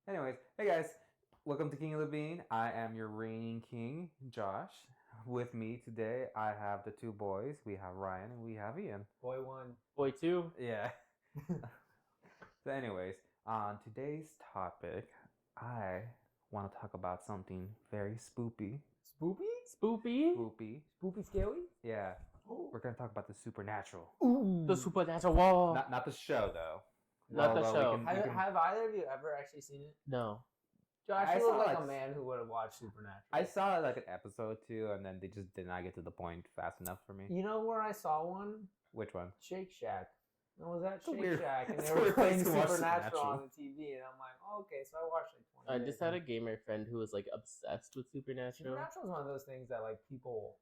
Anyways, hey guys, welcome to King of the Bean. I am your reigning king, Josh. With me today, I have the two boys. We have Ryan and we have Ian. Boy one. Boy two. Yeah. So, anyways, on today's topic, I want to talk about something very spoopy. Spoopy? Spoopy. Spoopy. Spoopy scary? Yeah. Ooh. We're gonna talk about the supernatural. Ooh. The supernatural wall. Not the show though. Not the Although show. Have either of you ever actually seen it? No. Josh, I you saw, look like like, a man who would have watched Supernatural. I saw like an episode or two, and then they just did not get to the point fast enough for me. You know where I saw one? Which one? Shake Shack. I was at a Shake weird- Shack and it's they a were weird playing place to watch Supernatural Supernatural. on the TV, and I'm like, oh, okay, so I watched like 20 I minutes. just had a gamer friend who was like obsessed with Supernatural. Supernatural is one of those things that like people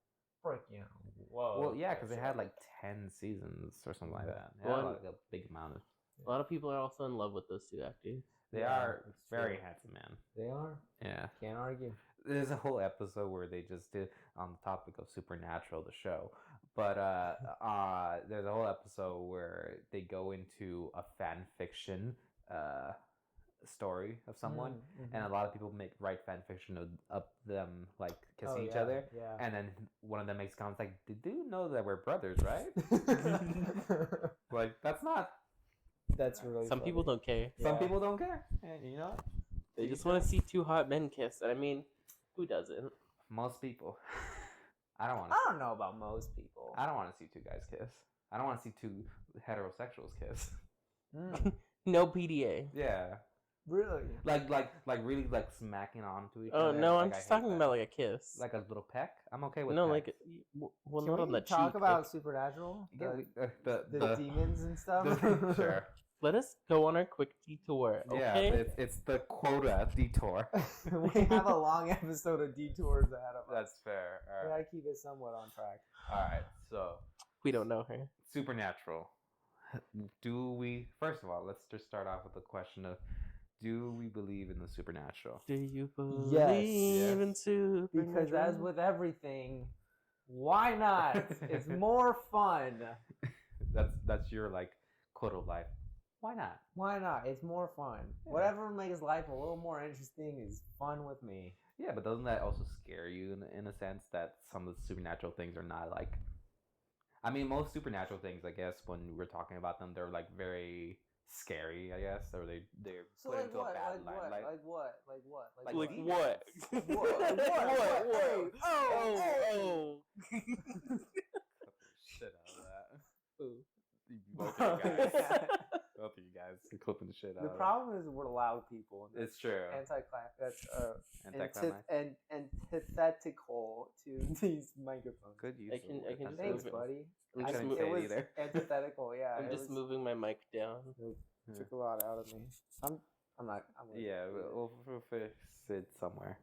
freaking whoa. Well, yeah, because they had like 10 seasons or something like that. They had Well, like a big amount of. A lot of people are also in love with those two actors. They Yeah, are it's very true. handsome, man. They are. Yeah. Can't argue. There's a whole episode where they just did on the topic of Supernatural, the show. But there's a whole episode where they go into a fan fiction story of someone, Mhm. and a lot of people write fan fiction of them like kissing each yeah, other. Yeah. And then one of them makes comments like, "Did you know that we're brothers, right?" Like, that's not. That's really Some funny. people don't care. Some Yeah. people don't care. And you know what? They just want to see two hot men kiss. And I mean, who doesn't? Most people. I don't want I to. don't know about most people. I don't want to see two guys kiss. I don't want to see two heterosexuals kiss. No PDA. Yeah, Really? like really like smacking onto each Oh other. no, Like, I'm I just hate talking that. about like a kiss. like a little peck. I'm okay with no, pecks. like well, Can not on we the talk cheek. about like- Supernatural? Yeah, The demons and stuff? sure. Let us go on our quick detour. Yeah, Okay. it's the quota detour. We have a long episode of detours ahead of us. That's fair. All We right. gotta keep it somewhat on track. All right. So We don't know her. supernatural. Do we? First of all, let's just start off with the question of: do we believe in the supernatural? Do you believe Yes. in supernatural? Because as with everything, why not? It's more fun. That's your like quote of life. Why not? Why not? It's more fun. Yeah. Whatever makes life a little more interesting is fun with me. Yeah, but doesn't that also scare you in a sense that some of the supernatural things are not like? I mean, most supernatural things, I guess, when we're talking about them, they're like very scary, I guess, or they're So put like into what? a bad Like what? limelight. Like what? Like what? Like Like demons. what? What? What? Oh, Oh, Shit out of that. oh. Both of you guys. Both of you guys are clipping the shit out The of problem is we're loud people. it. It's true. That's Anticlimax. antithetical to these microphones. Good use. I can- of the I word. can just Thanks, move it. buddy. I'm I just, couldn't mo- say It it was either. antithetical. Yeah, I'm it just was- moving my mic down. It took a lot out of me. I'm not. I'm Yeah, we'll fix it somewhere.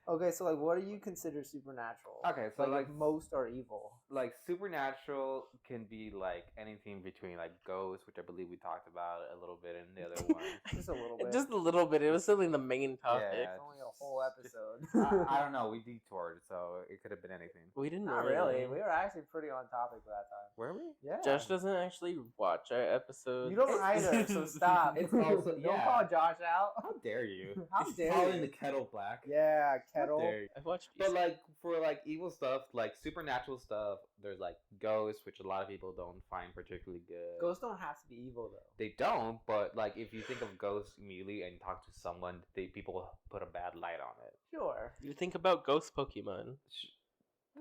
Okay, so like, what do you consider supernatural? Okay, so like like most are evil. like supernatural can be like anything between like ghosts, which I believe we talked about a little bit in the other one. Just a little bit. Just a little bit. It was certainly the main topic. Yeah. It's only a whole episode. I don't know. We detoured, so it could have been anything. We didn't Not really. We were actually pretty on topic for that time. Were we? Yeah. Josh doesn't actually watch our episodes. You don't either, so stop. It's also- don't yeah. call Josh out. How dare you? How dare Calling you? the kettle black. Yeah, How kettle. dare you? I watched. But like for like evil stuff, like supernatural stuff, there's like ghosts, which a lot of people don't find particularly good. Ghosts don't have to be evil though. They don't, but like if you think of ghosts immediately and talk to someone, people put a bad light on it. Sure. You think about ghost Pokemon.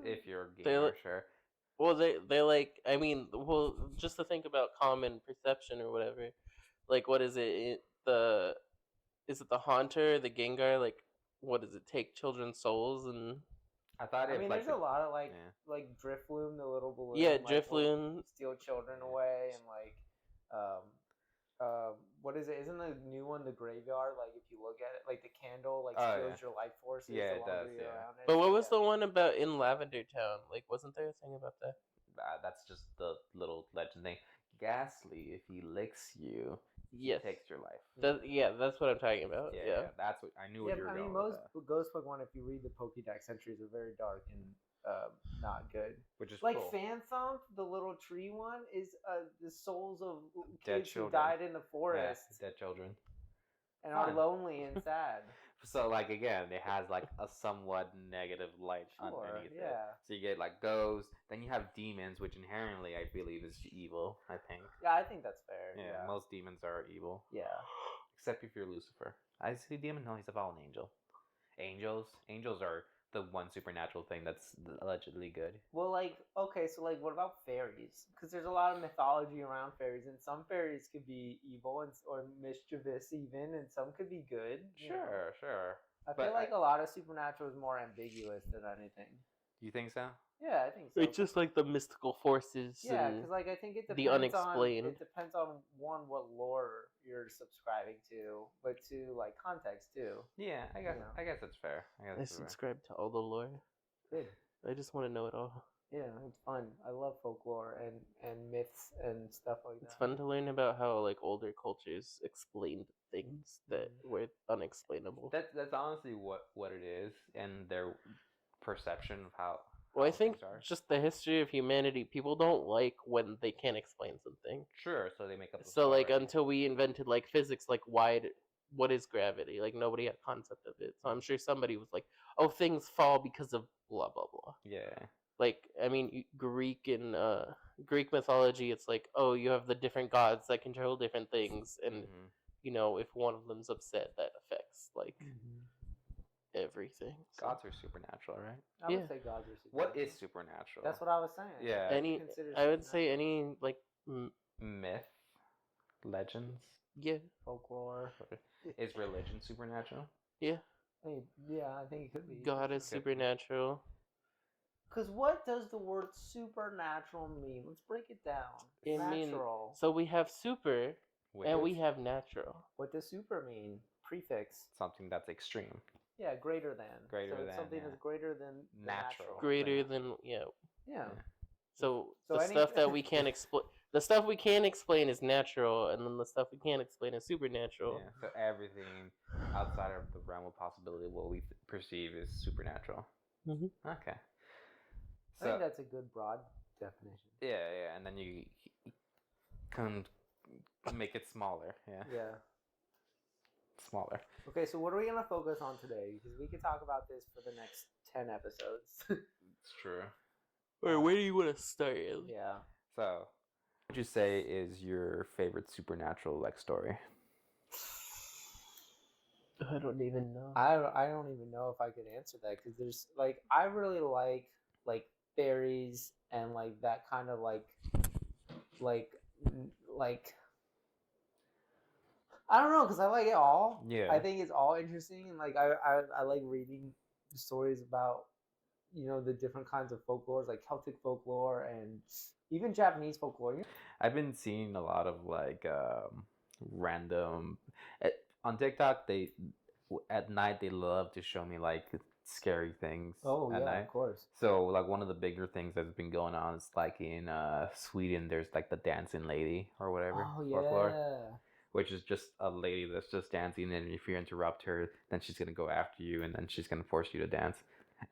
If you're a They gamer, look- sure. Well, they like. I mean, well, just to think about common perception or whatever. Like, what is it? Is it the Haunter, the Gengar? Like, what does it take children's souls and I thought I if mean, like there's a lot of like yeah. like Drifloon, the little balloon. yeah, like, will Drifloon. steal children away, and like, what is it? Isn't the new one the graveyard? Like, if you look at it, like the candle, like Oh, steals your life forces. Yeah, the it longer does, you're yeah. around it. But what was Yeah. the one about in Lavender Town? Like, wasn't there a thing about that? That's just the little legend thing. Ghastly, if he licks you, Yes. he takes your life. Yeah, that's what I'm talking about. Yeah. That's what I knew. Yeah, What you were I mean, going most with that, Ghost Pokemon, if you read the Pokédex entries, are very dark and not good. which is Like cool. Phanthump, the little tree one, is the souls of Dead kids who children. died in the Yeah, forest. dead children. and are fun. lonely and sad. So like again, it has like a somewhat negative light Sure, underneath it. yeah. So you get like ghosts, then you have demons, which inherently I believe is evil. I think. Yeah, I think that's fair. Yeah, Yeah. most demons are evil, Yeah. except if you're Lucifer. I see demon. No, he's a fallen angel. Angels are the one supernatural thing that's allegedly good. Well, like, okay, so like, what about fairies? Because there's a lot of mythology around fairies, and some fairies could be evil or mischievous even, and some could be good. you know. Sure. I But feel like a lot of supernatural is more ambiguous than anything. You think so? Yeah, I think so. It's just like the mystical forces. Yeah, and because like I think it the depends unexplained. on one what lore you're subscribing to, but to like context too. Yeah, I guess. I guess that's fair. I subscribe to all the lore. Good. I just want to know it all. Yeah, it's fun. I love folklore and myths and stuff like that. It's fun to learn about how like older cultures explained things that were unexplainable. That's honestly what it is, and their perception of how. Well, I how think things are. just the history of humanity, people don't like when they can't explain something. Sure, so they make up. So like until we invented like physics, like what is gravity? Like nobody had concept of it. So I'm sure somebody was like, oh, things fall because of blah blah blah. Yeah. Like I mean, Greek and Greek mythology, it's like, oh, you have the different gods that control different things, and you know, if one of them's upset, that affects like everything. So. Gods are supernatural, right? I would say gods are supernatural. What is supernatural? That's what I was saying. Yeah. Any, I would say any like myth, legends. Yeah. Folklore. Is religion supernatural? Yeah. I think it could be. God is supernatural. Because what does the word supernatural mean? Let's break it down. It Natural. So we have super and we Which- have natural. What does super mean? Prefix. something that's extreme. Yeah, greater than. Greater so than, something yeah. is greater than the Natural. Greater than yeah. Yeah. So So the any- stuff that we can't explain, the stuff we can't explain is natural, and then the stuff we can't explain is supernatural. Yeah. So everything outside of the realm of possibility, what we perceive is supernatural. Mhm. Okay. I think that's a good broad definition. Yeah, and then you can make it smaller. Yeah. Yeah. Smaller. Okay, so what are we going to focus on today? Because we could talk about this for the next 10 episodes. It's true. Or where do you want to start? Ellie? Yeah. So, what would you say is your favorite supernatural like story? I don't even know. I don't even know if I could answer that because there's like I really like fairies and like that kind of like I don't know because I like it all. Yeah. I think it's all interesting and like I like reading stories about the different kinds of folklores like Celtic folklore and even Japanese folklore. I've been seeing a lot of like random on TikTok. They at night they love to show me like scary things. Oh at yeah, night. of course. So like one of the bigger things that's been going on is like in Sweden. There's like the dancing lady or whatever. Oh folklore, yeah. which is just a lady that's just dancing, and if you interrupt her, then she's gonna go after you, and then she's gonna force you to dance.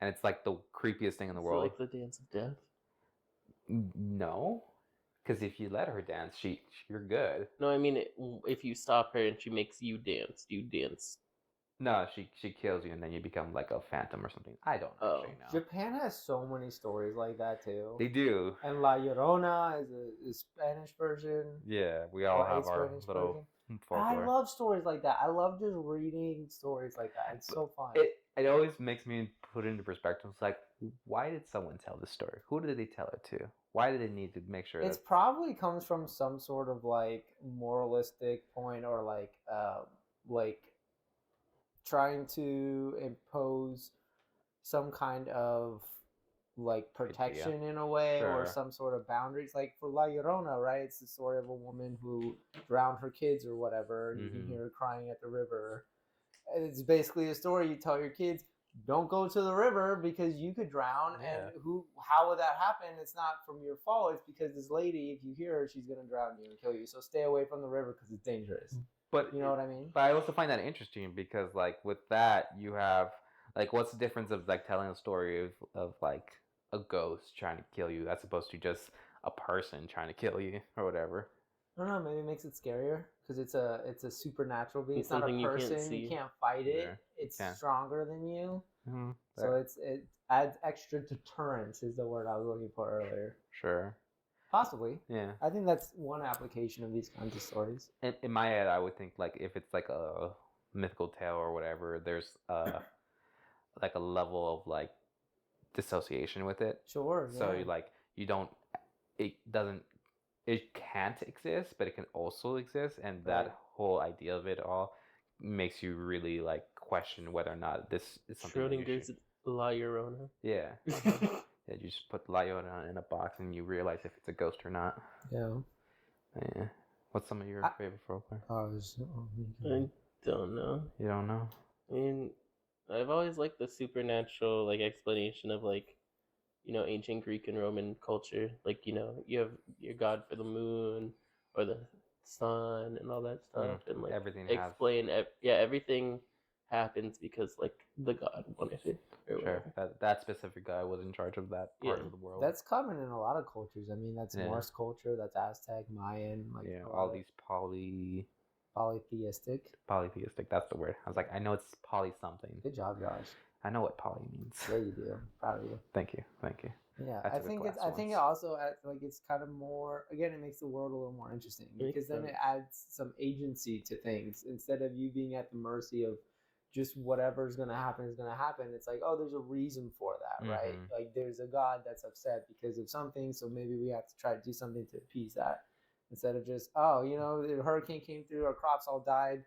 And it's like the creepiest thing in the Is it world. like the dance of death? No, because if you let her dance, you're good. No, I mean if you stop her and she makes you dance, do you dance? No, she kills you, and then you become like a phantom or something. I don't actually know. Japan has so many stories like that too. They do. And La Llorona is a Spanish version. Yeah, we all Or a have our Spanish little version. folklore. I love stories like that. I love just reading stories like that. It's so fun. It always makes me put it into perspective. It's like, why did someone tell this story? Who did they tell it to? Why did they need to make sure? It's probably comes from some sort of like moralistic point or like trying to impose some kind of like protection in a way or some sort of boundaries. Like for La Llorona, right? It's the story of a woman who drowned her kids or whatever. And you can hear her crying at the river. And it's basically a story you tell your kids, don't go to the river because you could drown. Yeah. And how would that happen? It's not from your fault. It's because this lady, if you hear her, she's going to drown you and kill you. So stay away from the river because it's dangerous. But you know what I mean? But I also find that interesting because like with that you have like what's the difference of like telling a story of like a ghost trying to kill you as opposed to just a person trying to kill you or whatever. I don't know. Maybe it makes it scarier because it's a supernatural being. It's It's not a something you can't person. see. You can't fight it. Yeah, It's can't. stronger than you. Mm-hmm. So it adds extra deterrence is the word I was looking for earlier. Sure. Possibly. Yeah. I think that's one application of these kinds of stories. In my head, I would think like if it's like a mythical tale or whatever, there's like a level of like dissociation with it. Sure. So yeah. you like you don't it doesn't it can't exist, but it can also exist, and Right. that whole idea of it all makes you really like question whether or not this is something that you Schrodinger's should. La Llorona. Yeah. Yeah, you just put La Llorona in a box and you realize if it's a ghost or not. Yeah. Yeah. What's some of your favorite folklore? I don't know. You don't know? I mean, I've always liked the supernatural like explanation of like, ancient Greek and Roman culture. Like, you have your god for the moon or the sun and all that stuff, and like everything explain. Everything happens because like the god wanted it. Or Sure. whatever. That specific guy was in charge of that part Yeah. of the world. That's common in a lot of cultures. I mean, that's Yeah. Norse culture, that's Aztec, Mayan, like yeah, a lot all of these polytheistic. polytheistic. That's the word. I was like, I know it's poly something. Good job, Josh. I know what poly means. Yeah, you do. I'm proud of you. Thank you. Yeah, I I took a think class I think it once. also like it's kind of more. Again, it makes the world a little more interesting Makes because then it sense. adds some agency to things instead of you being at the mercy of just whatever's gonna happen is gonna happen. It's like, oh, there's a reason for that, right? Mhm. Like there's a God that's upset because of something, so maybe we have to try to do something to appease that instead of just, oh, the hurricane came through, our crops all died.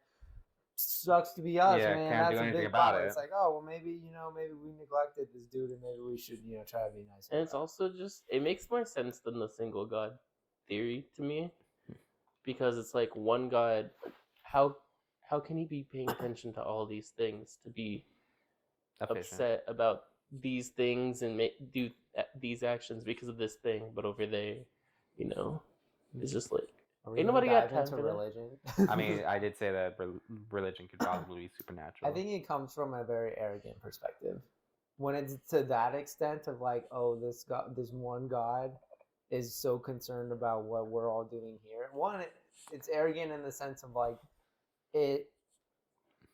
Sucks to be us, Yeah, man. can't do That's a anything big about problem. it. It's like, oh, well, maybe maybe we neglected this dude, and maybe we should try to be nice. And it's also just it makes more sense than the single god theory to me, because it's like one god. How can he be paying attention to all these things to be upset about these things and do these actions because of this thing, but over there, it's just like ain't nobody got time for religion. I mean, I did say that religion could possibly be supernatural. I think it comes from a very arrogant perspective. When it's to that extent of like, oh, this one God is so concerned about what we're all doing here. One, it's arrogant in the sense of like it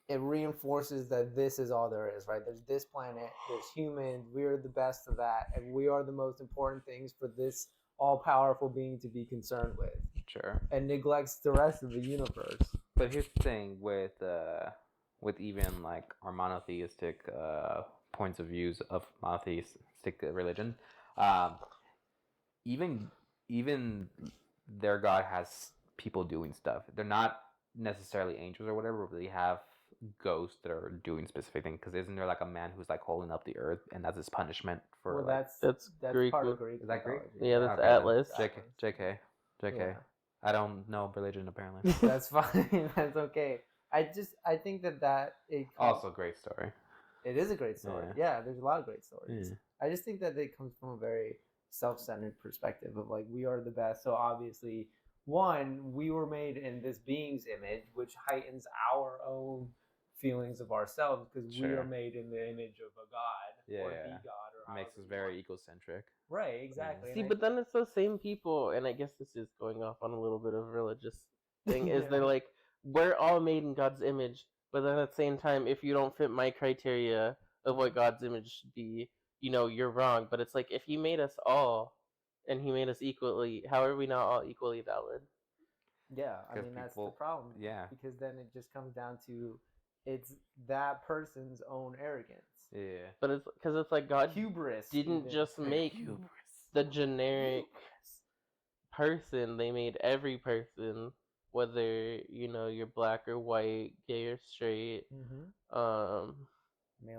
reinforces that this is all there is, right? There's this planet, there's humans, we're the best of that, and we are the most important things for this all-powerful being to be concerned with. Sure. And neglects the rest of the universe. But here's the thing with even like our monotheistic points of views of monotheistic religion, even their God has people doing stuff. They're not necessarily angels or whatever, but they have ghosts that are doing specific things. Because isn't there like a man who's like holding up the earth, and that's his punishment for? Well, like, that's Greek. part of Greek. Is that Greek? mythology. Yeah, that's Okay, Atlas. JK. Yeah. I don't know religion apparently. That's fine. That's okay. I think that Also, great story. it is a great story. Yeah, there's a lot of great stories. Yeah. I just think that it comes from a very self-centered perspective of like we are the best. So obviously, one, we were made in this being's image, which heightens our own feelings of ourselves because we are made in the image of a god or the god or makes us very egocentric. Right, exactly. See, but then it's those same people, and I guess this is going off on a little bit of a religious thing. Is they're like, we're all made in God's image, but then at the same time, if you don't fit my criteria of what God's image should be, you're wrong. But it's like if He made us all, and He made us equally, how are we not all equally valid? Yeah, I mean that's the problem. Yeah, because then it just comes down to it's that person's own arrogance. Yeah, but it's because it's like God hubris didn't just make the generic person. They made every person, whether you're black or white, gay or straight, male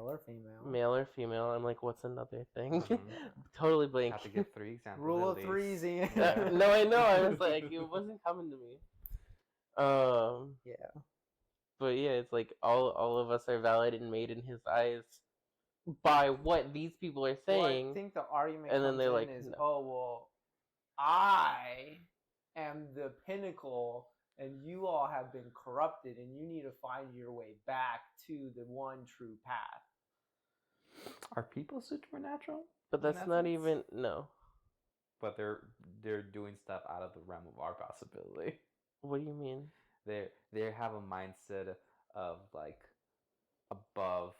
or female. Male or female. I'm like, what's another thing? Totally blank. Have to give 3 examples. Rule of threes. No, I know. I was like, it wasn't coming to me. Yeah. But yeah, it's like all of us are valid and made in His eyes by what these people are saying. Well, I think the argument and then they're like, is, no. oh well, I am the pinnacle, and you all have been corrupted, and you need to find your way back to the one true path. Are people supernatural? But that's not even no. but they're doing stuff out of the realm of our possibility. What do you mean? They have a mindset of like above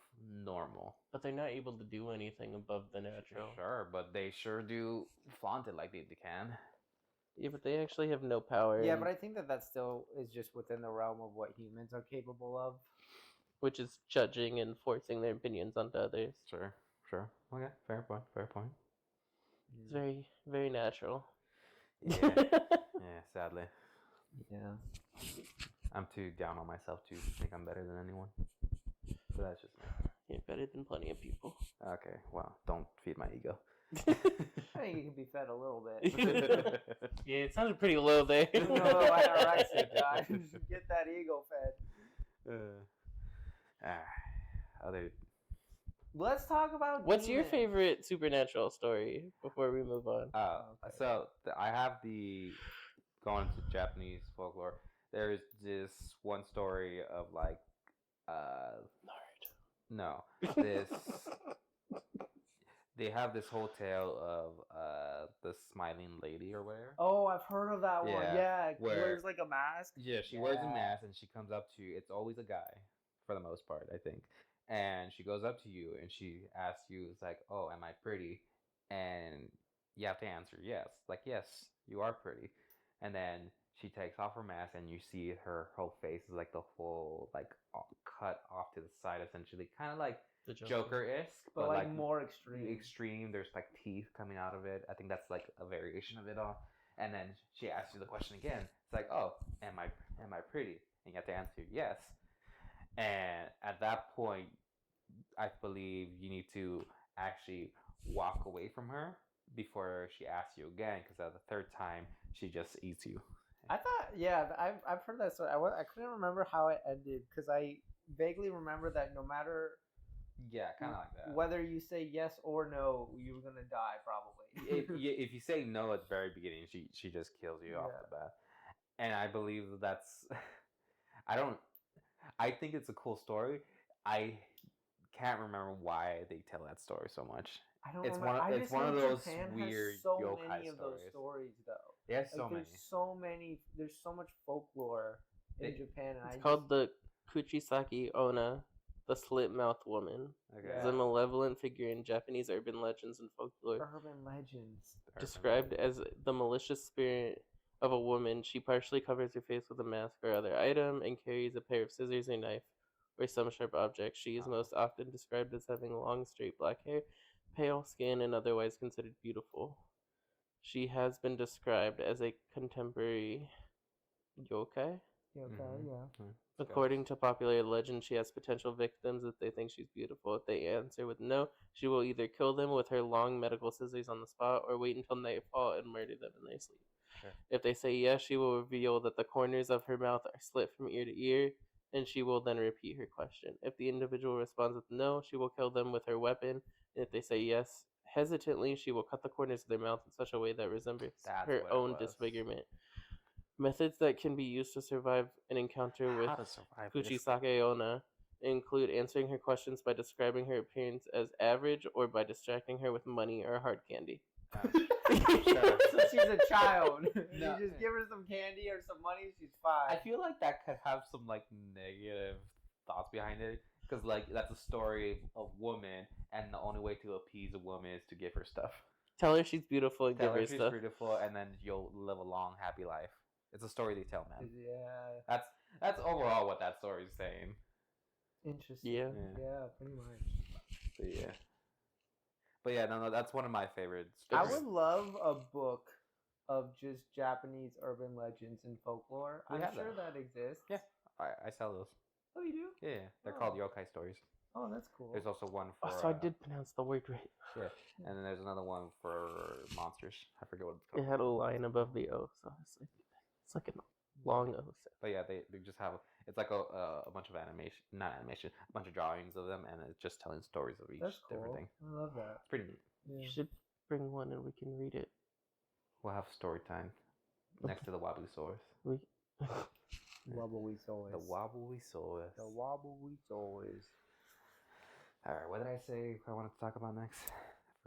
normal. But they're not able to do anything above the natural. Sure, but they sure do flaunt it like they can. Yeah, but they actually have no power. Yeah, but I think that still is just within the realm of what humans are capable of. Which is judging and forcing their opinions onto others. Sure. Okay, fair point. It's very, very natural. Yeah, yeah. Sadly, Yeah. I'm too down on myself to think I'm better than anyone. But that's just me. You're better than plenty of people. Okay, well, don't feed my ego. I think you can be fed a little bit. Yeah, it sounded pretty low there. No, anorexic, guys. Get that ego fed. Other. Let's talk about. What's your demons. favorite supernatural story before we move on? Okay. So I have going to Japanese folklore. There's this one story of like, no, this. They have this whole tale of the smiling lady or whatever. Oh, I've heard of that one. Yeah, where- wears like a mask. Yeah, she wears a mask and she comes up to you. It's always a guy, for the most part, I think. And she goes up to you and she asks you, it's like, "Oh, am I pretty?" And you have to answer yes. Like, yes, you are pretty. And then she takes off her mask and you see her whole face is like the whole, like, cut off to the side, essentially. Kind of like The Joker-esque, But like more extreme. extreme. There's like teeth coming out of it. I think that's like a variation of it all. And then she asks you the question again. It's like, "Oh, am I pretty?" And you have to answer yes. And at that point, I believe you need to actually walk away from her before she asks you again, because at the third time she just eats you. I thought, I've heard that story. I couldn't remember how it ended because I vaguely remember that no matter Yeah, kind of like that. whether you say yes or no, you're gonna die probably. If you say no at the very beginning, she just kills you off the bat. And I believe that's I think it's a cool story. I can't remember why they tell that story so much. I don't It's remember. one- I it's just one know of those Japan weird has so yokai many of those stories. stories though. There's so many. There's so many. There's so much folklore in Japan. And It's called the Kuchisaki Onna, the slit-mouthed woman. Okay. It's a malevolent figure in Japanese urban legends and folklore. urban legends. Described as the malicious spirit of a woman, she partially covers her face with a mask or other item and carries a pair of scissors or knife or some sharp object. She is most often described as having long, straight black hair, pale skin, and otherwise considered beautiful. She has been described as a contemporary yokai. Okay, yeah. According to popular legend, she has potential victims if they think she's beautiful. If they answer with no, she will either kill them with her long medical scissors on the spot or wait until nightfall and murder them in their sleep. Sure. If they say yes, she will reveal that the corners of her mouth are slit from ear to ear, and she will then repeat her question. If the individual responds with no, she will kill them with her weapon, and if they say yes, hesitantly, she will cut the corners of their mouth in such a way that resembles her own disfigurement. Methods that can be used to survive an encounter with Kuchisake Onna include answering her questions by describing her appearance as average or by distracting her with money or hard candy. So she's a child. You just give her some candy or some money, she's fine. I feel like that could have some like negative thoughts behind it, because like that's a story of a woman, and the only way to appease a woman is to give her stuff. Tell her she's beautiful and Tell give her her she's stuff. beautiful, and then you'll live a long, happy life. It's a story they tell, man. Yeah. That's overall what that story is saying. Interesting. Yeah. Yeah, pretty much. But yeah, no, that's one of my favorites. I would love a book of just Japanese urban legends and folklore. We I'm have sure that. that exists. Yeah. I sell those. Oh, you do? Yeah, they're called yokai stories. Oh, that's cool. There's also one for. So I did pronounce the word right. Yeah, and then there's another one for monsters. I forget what it's It called. had a line above the O, so it's like a long O. But yeah, they just have it's like a bunch of a bunch of drawings of them, and it's just telling stories of each That's cool. different thing. I love that. It's pretty neat. Yeah. You should bring one and we can read it. We'll have story time next to the wobbly source. We Wobbly soys. The wobbly source. The wobbly soys. All right, what did I say I wanted to talk about next?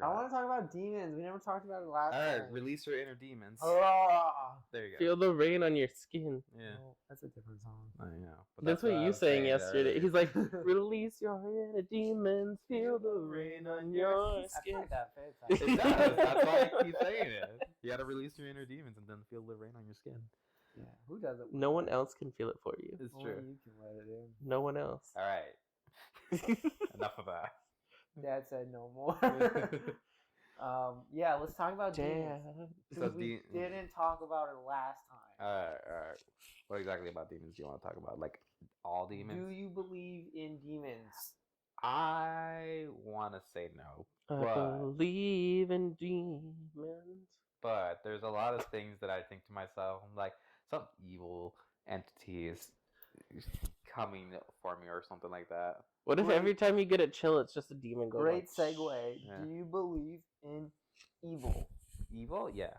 I want to talk about demons. We never talked about it last All right, time. release your inner demons. Ah! There you go. Feel the rain on your skin. Yeah, Oh, that's a different song. I know. But That's what I you was sang saying yesterday. earlier. He's like, release your inner demons, feel the rain on your I feel skin. like that fits. It does. That's why I keep saying it. You got to release your inner demons and then feel the rain on your skin. Yeah, who does it? No one else can feel it for you. It's Only true. you can let it in. No one else. All right. Enough of that. Dad said no more. Yeah, let's talk about demons. So Since we didn't talk about it last time. All right. What exactly about demons do you want to talk about? Like all demons? Do you believe in demons? I want to say no, I but believe in demons. there's a lot of things that I think to myself, I'm like some evil entity is coming for me or something like that. What if every time you get a chill, it's just a demon going? Great segue. Yeah. Do you believe in evil? Evil? Yeah.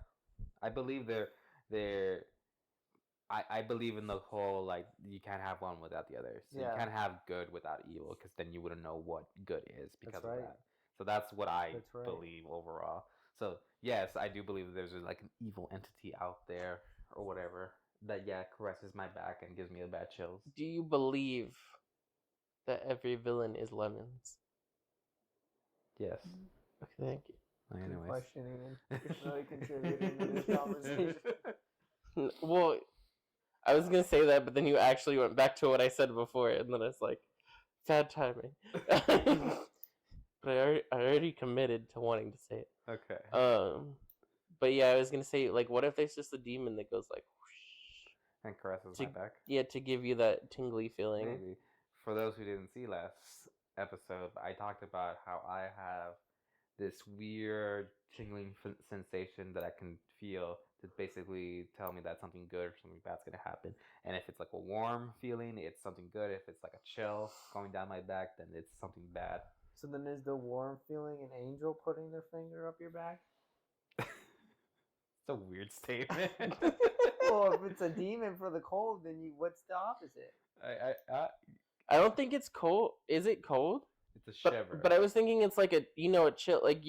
I believe I believe in the whole, like, you can't have one without the other. So Yeah. you can't have good without evil, because then you wouldn't know what good is because That's right. of that. So that's what I That's right. believe overall. So yes, I do believe that there's like an evil entity out there or whatever that caresses my back and gives me the bad chills. Do you believe that every villain is Lemons? Yes. Okay, thank you. Good Anyways. question, Ian. It's really contributing to this conversation. Well, I was gonna say that, but then you actually went back to what I said before, and then it's like, bad timing. But I already committed to wanting to say it. Okay. But yeah, I was gonna say, like, what if there's just a demon that goes like, whoosh, And caresses my back. yeah, to give you that tingly feeling. Maybe. For those who didn't see last episode, I talked about how I have this weird tingling sensation that I can feel to basically tell me that something good or something bad's gonna happen. And if it's like a warm feeling, it's something good. If it's like a chill going down my back, then it's something bad. So then is the warm feeling an angel putting their finger up your back? It's a weird statement. Well, if it's a demon for the cold, then what's the opposite? I don't think it's cold. Is it cold? It's a shiver. But I was thinking it's like a chill. Like,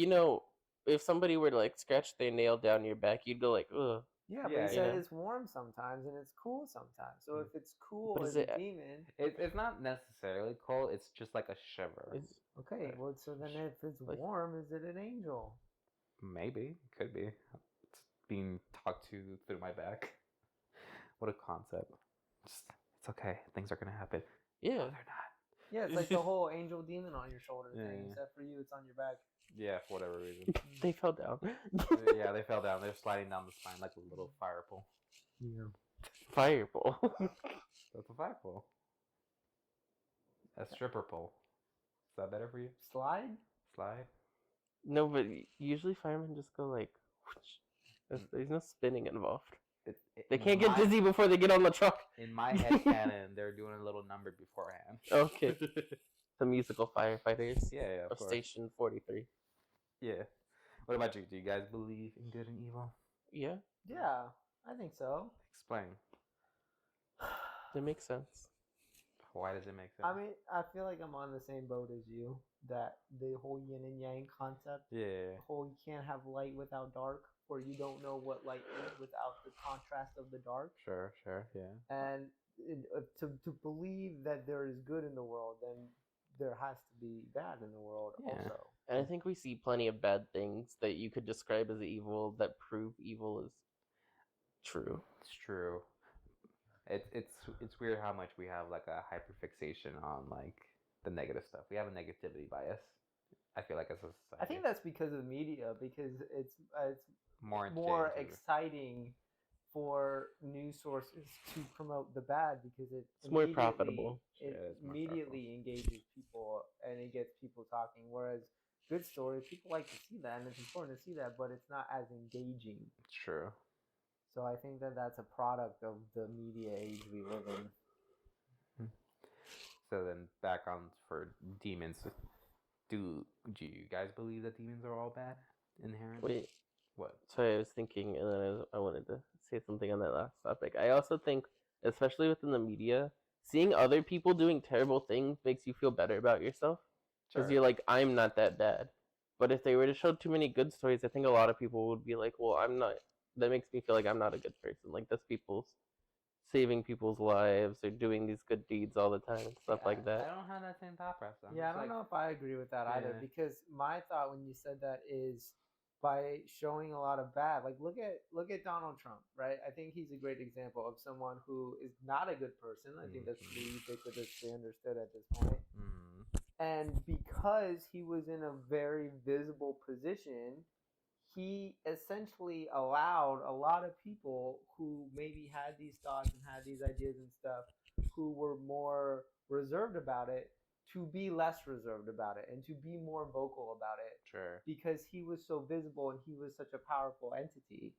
if somebody were to like scratch their nail down your back, you'd go like, ugh. Yeah, but Yeah, you said yeah. it's warm sometimes and it's cool sometimes. So if it's cool But as is a it- demon, It's not necessarily cold. It's just like a shiver. okay. Well, so then if it's Like- warm, is it an angel? Maybe. Could be. It's being talked to through my back. What a concept. It's okay. Things are going to happen. Yeah. No, they're not. Yeah, it's like the whole angel demon on your shoulder thing. Yeah. Except for you, it's on your back. Yeah, for whatever reason. They fell down. Yeah, they fell down. They're sliding down the spine like a little fire pole. Yeah. Fireball. That's a fire pole. A stripper pole. Is that better for you? Slide? Slide? No, but usually firemen just go like, whoosh. There's no spinning involved. They can't get dizzy before they get on the truck. In my head canon, they're doing a little number beforehand. Okay. The musical firefighters Yeah, of of course. Station 43. Yeah. What about you? Do you guys believe in good and evil? Yeah, Yeah, I think so. Explain. that makes sense. Why does it make sense? I mean, I feel like I'm on the same boat as you. That the whole yin and yang concept. yeah. The whole you can't have light without dark, or you don't know what light is without the contrast of the dark. Sure, yeah. And to believe that there is good in the world, then there has to be bad in the world Yeah. also. And I think we see plenty of bad things that you could describe as evil that prove evil is true. It's true. It's weird how much we have like a hyperfixation on like the negative stuff. We have a negativity bias. I feel like as a society. I think that's because of media, because it's more more entertaining. exciting for news sources to promote the bad because It's more immediately- profitable. It Yeah, it's more immediately engages people and it gets people talking. Whereas good stories, people like to see that, and it's important to see that, but it's not as engaging. It's true. So I think that that's a product of the media age we live in. So then back on for demons. Do you guys believe that demons are all bad inherently? Wait, What? sorry, I was thinking, and then I wanted to say something on that last topic. I also think, especially within the media, seeing other people doing terrible things makes you feel better about yourself. Because Sure. you're like, I'm not that bad. But if they were to show too many good stories, I think a lot of people would be like, well, I'm not. That makes me feel like I'm not a good person. Like that's people's saving people's lives or doing these good deeds all the time and stuff like I that. don't have that same thought process. Yeah, I don't know if I agree with that either, Yeah. because my thought when you said that is by showing a lot of bad. Like look at Donald Trump, right? I think he's a great example of someone who is not a good person. I think that's pretty ubiquitously understood at this point. And because he was in a very visible position, he essentially allowed a lot of people who maybe had these thoughts and had these ideas and stuff, who were more reserved about it, to be less reserved about it and to be more vocal about it. Sure. Because he was so visible and he was such a powerful entity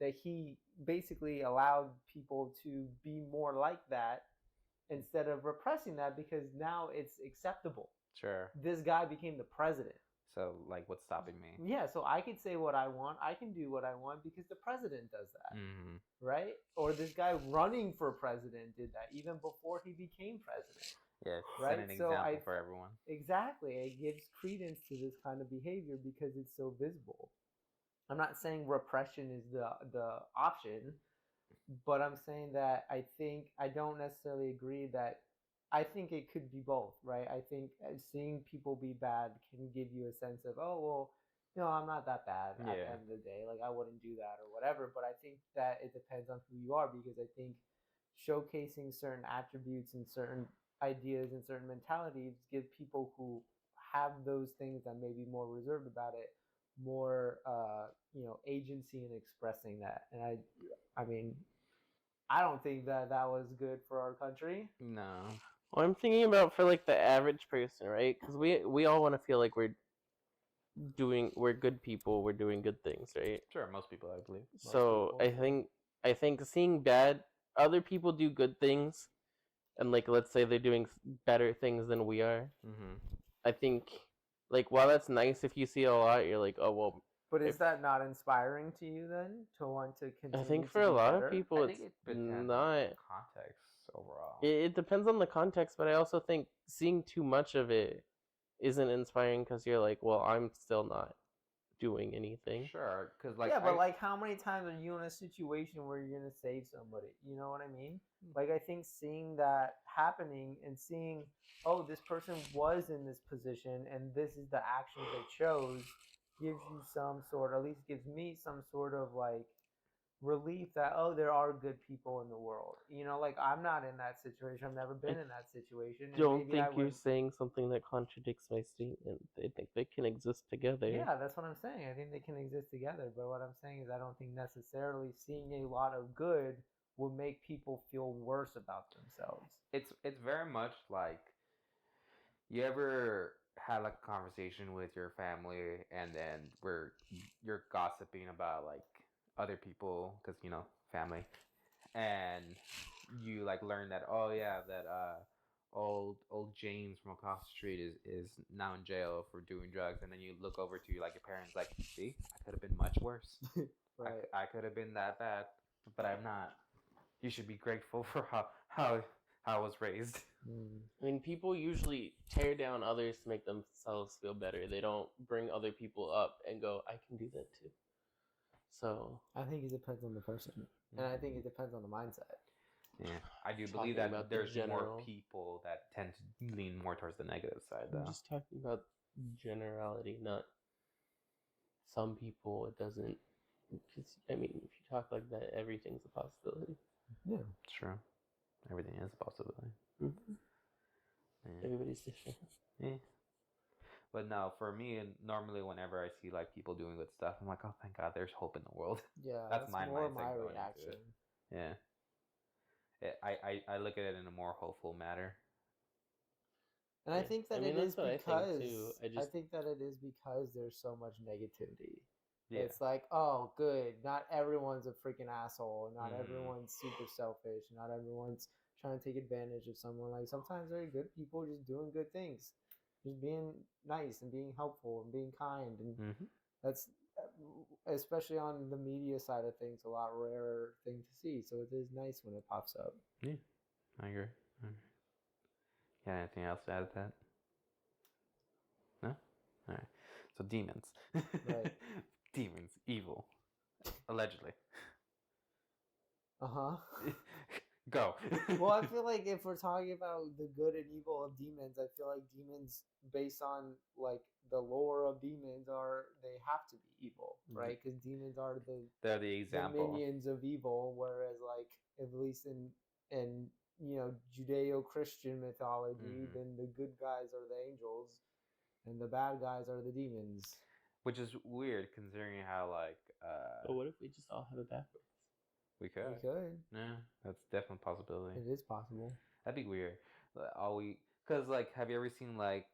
that he basically allowed people to be more like that instead of repressing that, because now it's acceptable. Sure. This guy became the president. So, like, what's stopping me? Yeah, so I could say what I want. I can do what I want because the president does that, right? Or this guy running for president did that even before he became president. Yeah, right. set an example for everyone. Exactly, it gives credence to this kind of behavior because it's so visible. I'm not saying repression is the option, but I'm saying that I don't necessarily agree that. I think it could be both, right? I think seeing people be bad can give you a sense of, oh, well, I'm not that bad at the end of the day. Like, I wouldn't do that or whatever. But I think that it depends on who you are, because I think showcasing certain attributes and certain ideas and certain mentalities give people who have those things that may be more reserved about it more, agency in expressing that. And I mean, I don't think that was good for our country. No. Well, I'm thinking about for like the average person, right? Because we all want to feel like we're good people, we're doing good things, right? Sure, most people, I believe. So I think seeing other people do good things, and like let's say they're doing better things than we are. I think like while that's nice, if you see a lot, you're like, oh well. But is that not inspiring to you then, to want to continue? I think for a lot of people, it's depends not on context overall. It depends on the context, but I also think seeing too much of it isn't inspiring because you're like, well, I'm still not doing anything. Sure, because but like, how many times are you in a situation where you're gonna save somebody? You know what I mean? Like, I think seeing that happening and seeing, oh, this person was in this position and this is the action they chose, gives you some sort, at least gives me some sort of like relief that, oh, there are good people in the world. Like, I'm not in that situation. I've never been in that situation. I don't think you're saying something that contradicts my statement. I think they can exist together. Yeah, that's what I'm saying. I think they can exist together. But what I'm saying is I don't think necessarily seeing a lot of good will make people feel worse about themselves. It's very much like, you ever had like a conversation with your family and then you're gossiping about like other people, because family, and you like learn that, oh yeah, that old James from across the street is now in jail for doing drugs, and then you look over to like your parents like, see, I could have been much worse. Right. I could have been that bad, but I'm not. You should be grateful for how I was raised. I mean, people usually tear down others to make themselves feel better. They don't bring other people up and go, I can do that too. So I think it depends on the person, and I think it depends on the mindset. Yeah, I do believe that there's more people that tend to lean more towards the negative side, though. I'm just talking about generality, not some people. It doesn't. Because, I mean, if you talk like that, everything's a possibility. Yeah, true. Everything is a possibility. Yeah. Everybody's different. Yeah. But no, for me, normally whenever I see like people doing good stuff, I'm like, oh, thank God, there's hope in the world. Yeah, that's more my mindset reaction. Yeah. I look at it in a more hopeful manner. And I think that it is because I think that it is because there's so much negativity. Yeah. It's like, oh, good. Not everyone's a freaking asshole. Not everyone's super selfish. Not everyone's trying to take advantage of someone. Like, sometimes there are good people just doing good things, just being nice and being helpful and being kind. And that's, especially on the media side of things, a lot rarer thing to see. So it is nice when it pops up. Yeah, I agree. Yeah, anything else to add to that? No? All right. So demons. Right. Demons, evil, allegedly. Go. Well, I feel like if we're talking about the good and evil of demons, I feel like demons, based on like the lore of demons, they have to be evil, right? Because demons are they're the the example. minions of evil, whereas like at least in Judeo-Christian mythology, Mhm. then the good guys are the angels, and the bad guys are the demons. Which is weird considering how like But what if we just all have it backwards? we We could. could. Yeah, that's definitely a possibility. It is possible. That'd be weird. Cause like, have you ever seen like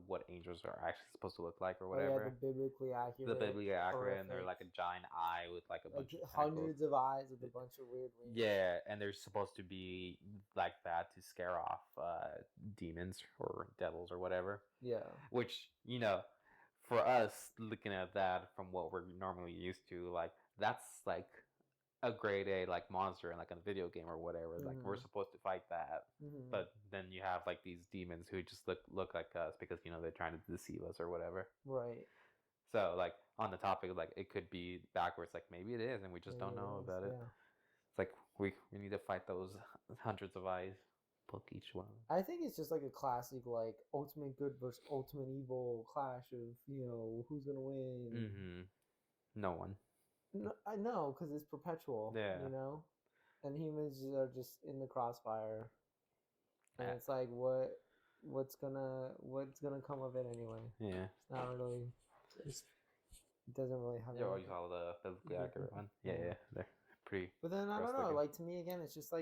what angels are actually supposed to look like or Oh yeah, whatever? the biblically accurate. The biblically accurate, and they're horrific, like a giant eye with like a like bunch of tentacles. hundreds of eyes with a bunch of weird wings. Yeah, and they're supposed to be like that to scare off demons or devils or whatever. Yeah. Which, for us looking at that from what we're normally used to, like that's like a grade A like monster in like a video game or whatever. Like we're supposed to fight that. Mhm. But then you have like these demons who just look like us because they're trying to deceive us or whatever. Right. So like on the topic, like it could be backwards, like maybe it is and we just don't know about it. Yeah. It's like we need to fight those hundreds of eyes, poke each one. I think it's just like a classic like ultimate good versus ultimate evil clash of who's gonna win. Mm-hmm. No one. No, I know because it's perpetual. Yeah. And humans are just in the crossfire, and Yeah. it's like what's gonna come of it anyway. Yeah. It's not really. It doesn't really have. Yeah, you saw the biblically accurate one. Yeah, they're pretty. But then I don't know. gross-looking. Like to me, again, it's just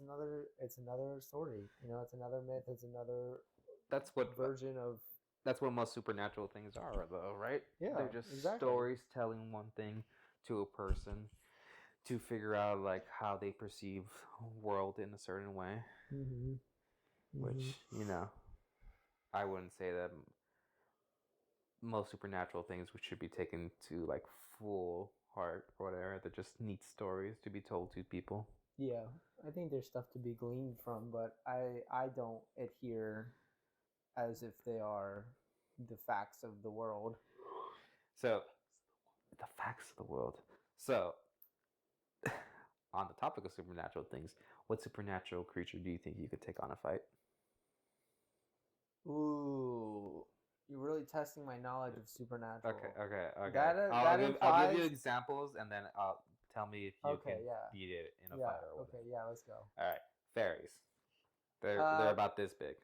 another. It's another story. It's another myth. It's another That's what version of. That's what most supernatural things are, though, right? Yeah, they're just exactly. stories telling one thing to a person to figure out like how they perceive world in a certain way. Mm-hmm. Which I wouldn't say that most supernatural things should be taken to like full heart or whatever. They're just neat stories to be told to people. Yeah, I think there's stuff to be gleaned from, but I don't adhere as if they are the facts of the world. So, the facts of the world. So, on the topic of supernatural things, what supernatural creature do you think you could take on a fight? Ooh, you're really testing my knowledge of supernatural. Okay. That I'll give you examples, and then tell me if you can yeah. beat it in a Yeah. fight or whatever. Okay. Yeah. Let's go. All right, fairies. They're about this big,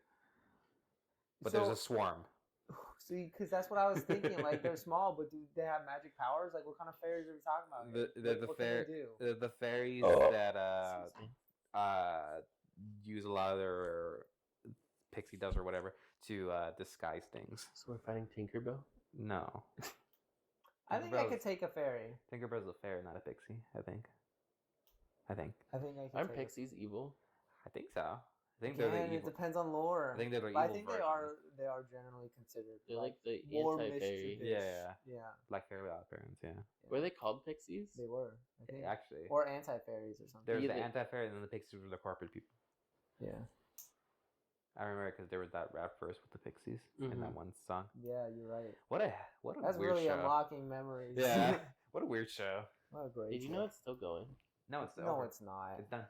but there's a swarm. See, because that's what I was thinking. Like they're small, but do they have magic powers? Like what kind of fairies are we talking about? What can they do? The fairies that use a lot of their pixie dust or whatever to disguise things. So we're fighting Tinkerbell? No. I think I could take a fairy. Tinkerbell's a fairy, not a pixie. I think I think I could. Aren't pixies evil? I think so. I think Again, they're the evil. It depends on lore. I think they're the But evil I think versions. they are generally considered. They're like the more anti-fairy. mischievous. Yeah. Yeah. Like fairy godparents, yeah. Were they called pixies? They were. I think. Actually. Or anti-fairies or something. There's Either. the anti-fairy and then the pixies were the corporate people. Yeah. I remember because there was that rap verse with the pixies in that one song. Yeah, you're right. What a That's weird really show. unlocking memories. Yeah. What a weird show. What a great Did you show. know it's still going? No, it's No, over. it's not. It's done.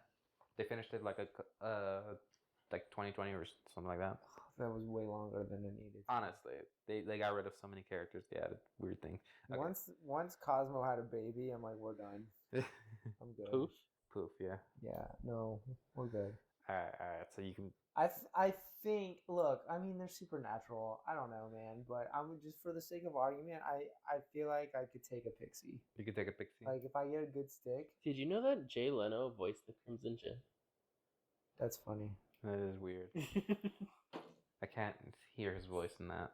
They finished it like 2020 or something like that. That was way longer than it needed. Honestly, they got rid of so many characters. They added weird things. Okay. Once Cosmo had a baby, I'm like, we're done. I'm good. Poof. Yeah. Yeah. No, we're good. All right. So you can. I think. Look, I mean, they're supernatural. I don't know, man, but I'm just for the sake of argument. I feel like I could take a pixie. You could take a pixie. Like if I get a good stick. Did you know that Jay Leno voiced the Crimson Chin? That's funny. That is weird. I can't hear his voice in that.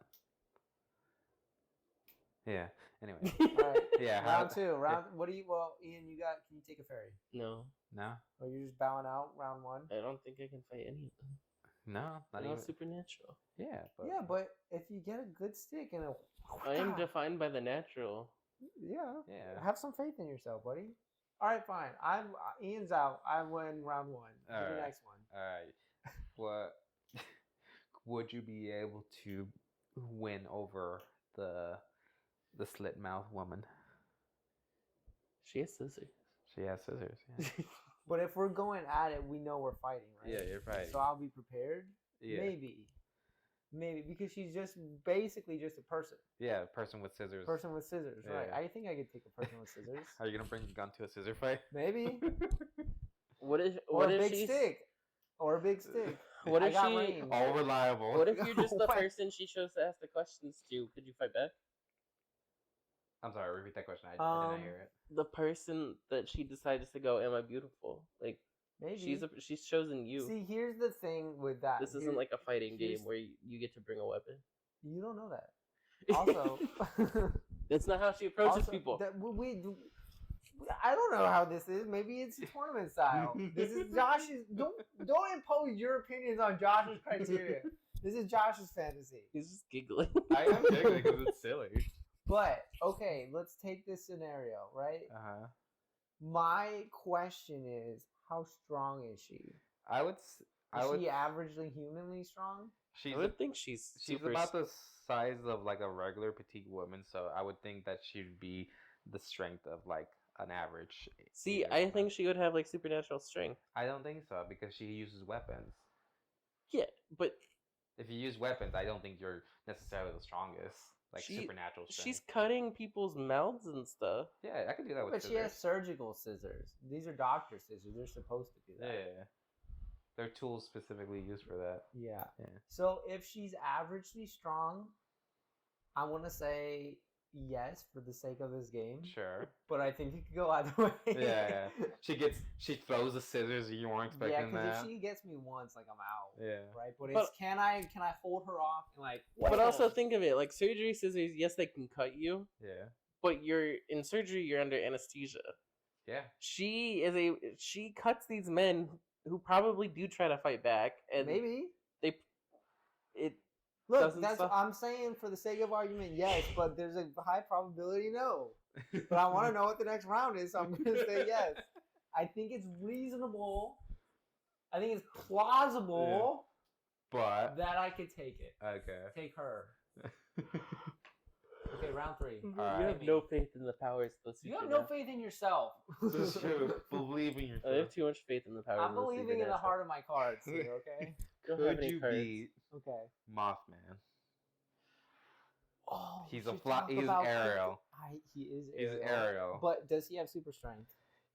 Yeah. Anyway. All right. Yeah. Round two. What do you? Well, Ian, can you take a fairy? No. No. Or you're just bowing out round one? I don't think I can fight any of them. No, not They're even. not supernatural. Yeah. But if you get a good stick and a. I am defined by the natural. Yeah. Yeah. Have some faith in yourself, buddy. All right, fine. Ian's out. I win round one. All The right. next one. All right. What would you be able to win over the The slit mouth woman. She has scissors. She has scissors. Yeah, But if we're going at it, we know we're fighting, right? yeah you're right. So I'll be prepared. Yeah. Maybe because she's just basically just a person. Yeah, person with scissors. Person with scissors, right? Yeah. I think I could take a person with scissors. Are you gonna bring a gun to a scissor fight? Maybe. What if Or what a if big she's stick. Or a big stick. what I if got she range. All reliable. what if you're just the What? person she chose to ask the questions to? Could you fight back? I'm sorry, repeat that question. I didn't hear it. The person that she decides to go, am I beautiful? Like Maybe. she's chosen you. See, here's the thing with that. This isn't like a fighting game here's- where you get to bring a weapon. You don't know that. Also, That's not how she approaches also, people. I don't know how this is. Maybe it's tournament style. This is Josh's. Don't impose your opinions on Josh's criteria. This is Josh's fantasy. He's just giggling. I am giggling because it's silly. But okay, let's take this scenario, right? Uh huh. My question is, how strong is she? I would. Is she averagely humanly strong? She's I would think she's super about the size of like a regular petite woman, so I would think that she'd be the strength of like an average. See, female I woman. think she would have like supernatural strength. I don't think so because she uses weapons. Yeah, but If you use weapons, I don't think you're necessarily the strongest. Like She- supernatural strength. she's cutting people's mouths and stuff. Yeah, I can do that with But scissors. she has surgical scissors. These are doctor scissors. They're supposed to do that. Yeah. They're tools specifically used for that. Yeah. Yeah. So if she's averagely strong, I want to say yes for the sake of this game. Sure. But I think it could go either way. Yeah. She throws the scissors. You weren't Yeah, expecting because that. if she gets me once, like I'm out. Yeah. Right. But But- it's can I hold her off and like. But whoa. also think of it like surgery scissors. Yes, they can cut you, Yeah. but you're in surgery. You're under anesthesia. Yeah. She cuts these men who probably do try to fight back, and Maybe. it Look, doesn't that's stop- I'm saying for the sake of argument, yes, but there's a high probability no. But I want to know what the next round is, so I'm gonna say yes. I think it's reasonable. I think it's plausible But that I could take it. okay. Take her. Okay, round 3. you Alright. have no faith in the powers of the You have no supernatural. faith in yourself. This is true. Believe in I yourself. have too much faith in the powers. I'm of the believing in the supernatural. heart of my cards here, okay? Don't have Could any you cards. beat Okay. Mothman? Oh, He's we a should fly. talk He's about Ariel. he is He's Ariel. Ariel. But does he have super strength?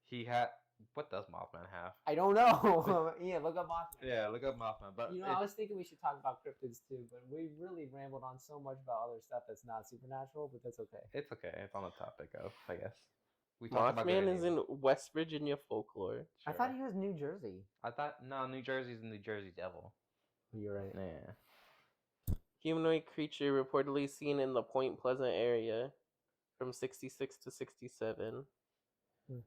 He had. What does Mothman have? I don't know. Yeah, look up Mothman. Yeah, look up Mothman. But You know, I was thinking we should talk about cryptids too, but we really rambled on so much about other stuff that's not supernatural, but that's okay. it's okay. It's on the topic of, I guess. We talked about Mothman good is ideas. in West Virginia folklore. I thought he was New Jersey. I thought no, New Jersey's the New Jersey Devil. You're right. Yeah. Humanoid creature reportedly seen in the Point Pleasant area from 66 to 67. Hmm.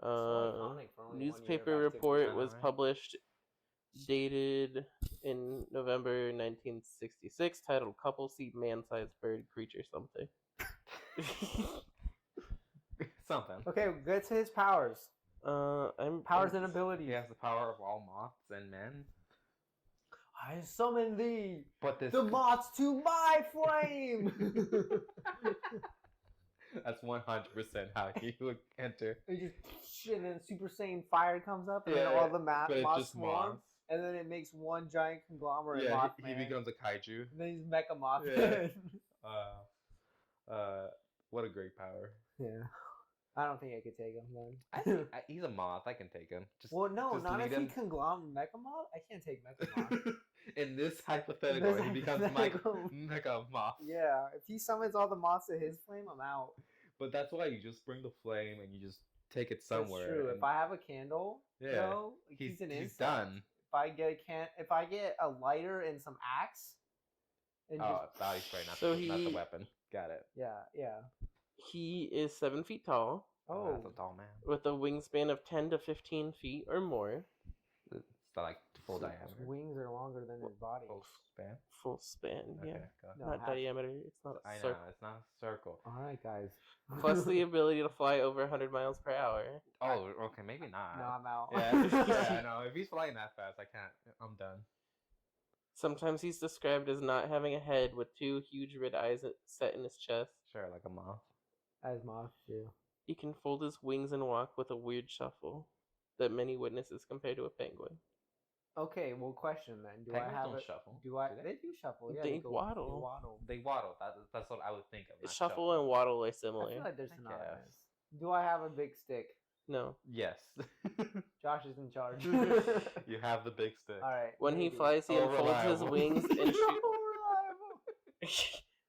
So iconic for only 1 year of Newspaper activity. report was Alright. published, dated in November 1966, titled "Couple See Man-Sized Bird Creature Something." Something. Okay, get to his powers. I'm Powers and abilities. He has the power of all moths and men. I summon thee, But this the moths to my flame. that's 100% how he would enter. They just shit, and then Super Saiyan fire comes up, and then Yeah, all the But it's moths just swarm, moths. and then it makes one giant conglomerate. Yeah, Mothman. he becomes a kaiju. And then he's Mecha Mothman. What a great power. Yeah. I don't think I could take him then. I think he's a moth. I can take him. Just, Well, no, just not lead if he him- conglomerate Mecha Moth. I can't take Mecha Moth. In this hypothetical, This he becomes hypothetical. Mecha Moth. Yeah, if he summons all the moths to his flame, I'm out. But that's why you just bring the flame and you just take it somewhere. That's true. and If I have a candle, Yeah, though, like, he's an insect. done. If I get if I get a lighter and some axe, and Oh, just, body spray, not, So not the he- weapon. Got it. yeah. He is 7 feet tall, Oh, That's a tall man. with a wingspan of 10 to 15 feet or more. It's not like full so diameter. his wings are longer than his body. Full span. Full span, Okay, yeah. go. No, Not half. diameter, it's not a I know, circle. it's not a circle. All right, guys. Plus the ability to fly over 100 miles per hour. Oh, okay, maybe not. No, I'm out. Yeah, yeah, I know. If he's flying that fast, I can't. I'm done. Sometimes he's described as not having a head with 2 huge red eyes set in his chest. Sure, like a moth. As moths do. He can fold his wings and walk with a weird shuffle that many witnesses compare to a penguin. Okay, well, question then. Do Penguins I have don't a shuffle. Do I? Do They do shuffle. Yeah, They go, waddle. They waddle. They waddle. That's what I would think of. not Shuffle and waddle are similar. I feel like they're I synonymous. guess. Do I have a big stick? No. Yes. Josh is in charge. You have the big stick. All right. When he maybe. flies, he unfolds his Reliable. wings and shoots. Reliable.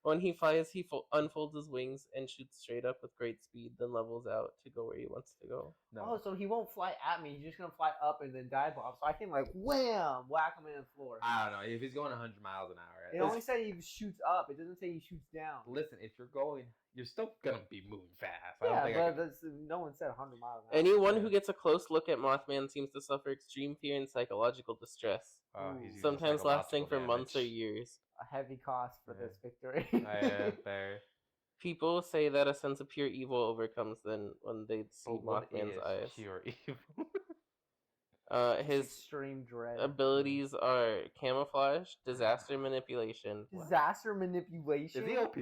When he flies, he unfolds his wings and shoots straight up with great speed, then levels out to go where he wants to go. No. Oh, so he won't fly at me. He's just gonna fly up and then dive bomb. So I can like wham, whack him in the floor. I don't know. If he's going 100 miles an hour. It only says he shoots up. It doesn't say he shoots down. Listen, if you're going, you're still gonna be moving fast. Yeah, but no one said 100 miles an hour. Anyone who gets a close look at Mothman seems to suffer extreme fear and psychological distress, He's using sometimes lasting for psychological months or damage. years. A heavy cost for Yeah. this victory. Yeah, fair. People say that a sense of pure evil overcomes them when they see But what Mothman's is eyes. pure evil? His extreme dread. abilities are camouflage, disaster manipulation, Disaster manipulation. Is he OP?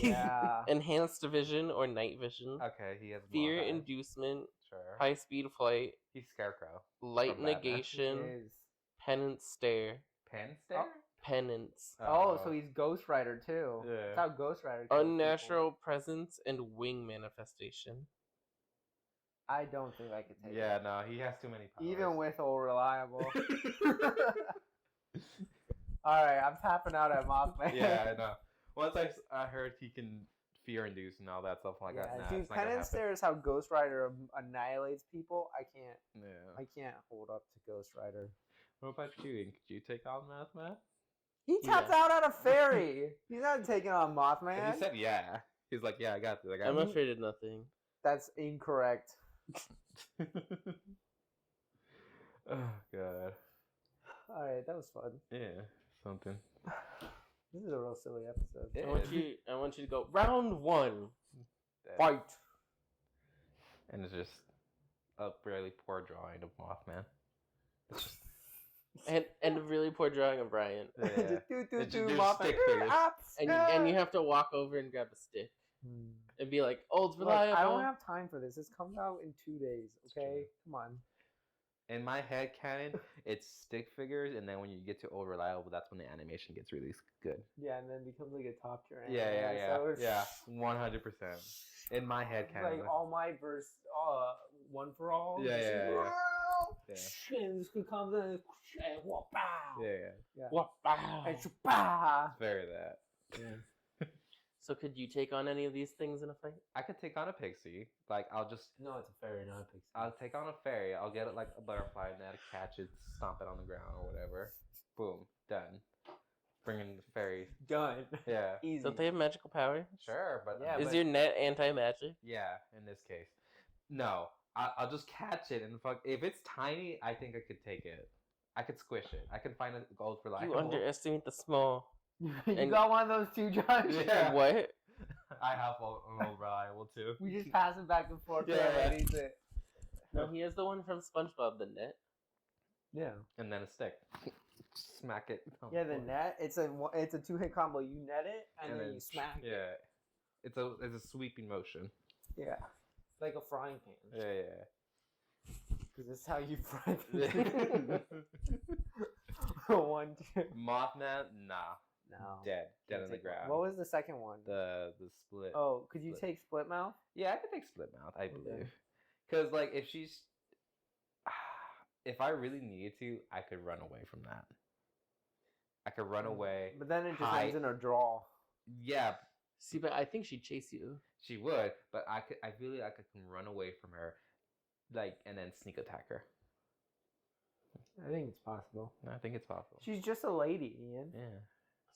Yeah. enhanced vision or night vision, Okay, he has fear moth eyes. inducement, Sure. high speed flight, He's Scarecrow. light From Batman. negation, Is. penance stare, Pen stare? penance, Oh, so he's Ghost Rider too. Yeah. That's how Ghost Rider kills unnatural presence, and wing manifestation. people. I don't think I could take Yeah, it. no, he has too many powers. Even with old reliable. Alright, I'm tapping out at Mothman. Yeah, I know. Once I heard he can fear induce and all that stuff like that. Nah, dude, it's not gonna Penance happen. Stare is how Ghost Rider annihilates people. I Yeah. can't hold up to Ghost Rider. What about you? Could you take on Mothman? He taps out at a fairy. He's not taking on Mothman. He said yeah. He's like, yeah, I got this. I got I'm this. afraid of nothing. That's incorrect. Oh god. Alright, that was fun. Yeah, something. This is a real silly episode. Yeah. I want you to go round 1. Fight. And it's just a really poor drawing of Mothman. And a really poor drawing of Brian. Yeah. Just do It's do just Mothman. stick figures. And you have to walk over and grab a stick and be like, "Oh, it's Look, reliable." I don't have time for this. This comes out in 2 days. Okay, come on. In my head canon, it's stick figures, and then when you get to Old Reliable, that's when the animation gets really good. Yeah, and then it becomes like a top tier. Yeah, anime, so yeah, 100%. In my head it's canon, like All Might versus One for All. Yeah, Just yeah, like, yeah. And this could come in and whoop, pow. yeah, Whoop, bow. And bah. it's very that. So could you take on any of these things in a fight? I could take on a pixie. Like I'll just, No, it's a fairy, not a pixie. I'll take on a fairy. I'll get it like a butterfly net, catch it, stomp it on the ground or whatever. Boom, done. Bring in the fairies. Done. Yeah, Easy. Don't they have magical powers? sure, but Yeah, Is but- your net anti-magic? yeah, in this case, no. I'll just catch it and fuck. If it's tiny, I think I could take it. I could squish it. I could find a gold for life. You underestimate the small. you And- got one of those too, Josh? Yeah. What? I have an old reliable too. We just pass it back and forth. Yeah. Yeah. Needs it. No, he has the one from SpongeBob, the net. Yeah. And then a stick. Smack it. on Yeah, the the floor. net. It's a 2-hit combo. You net it and, then you smack it. Yeah. It's a sweeping motion. Yeah. It's like a frying pan. Yeah, Because this is how you fry yeah. things. 1, 2. Mothman, nah. No. Dead Can't in the take one. ground. What was the second one? the split? Oh, could you split. take split mouth? Yeah, I could take split mouth, I Okay. believe. Because, like, if she's. If I really needed to, I could run away from that. I could run away. But then it just hide. ends in a draw. Yeah, See, but I think she'd chase you. she would, but I feel like I can run away from her, like, and then sneak attack her. I think it's possible. I think it's possible. She's just a lady, Ian. Yeah.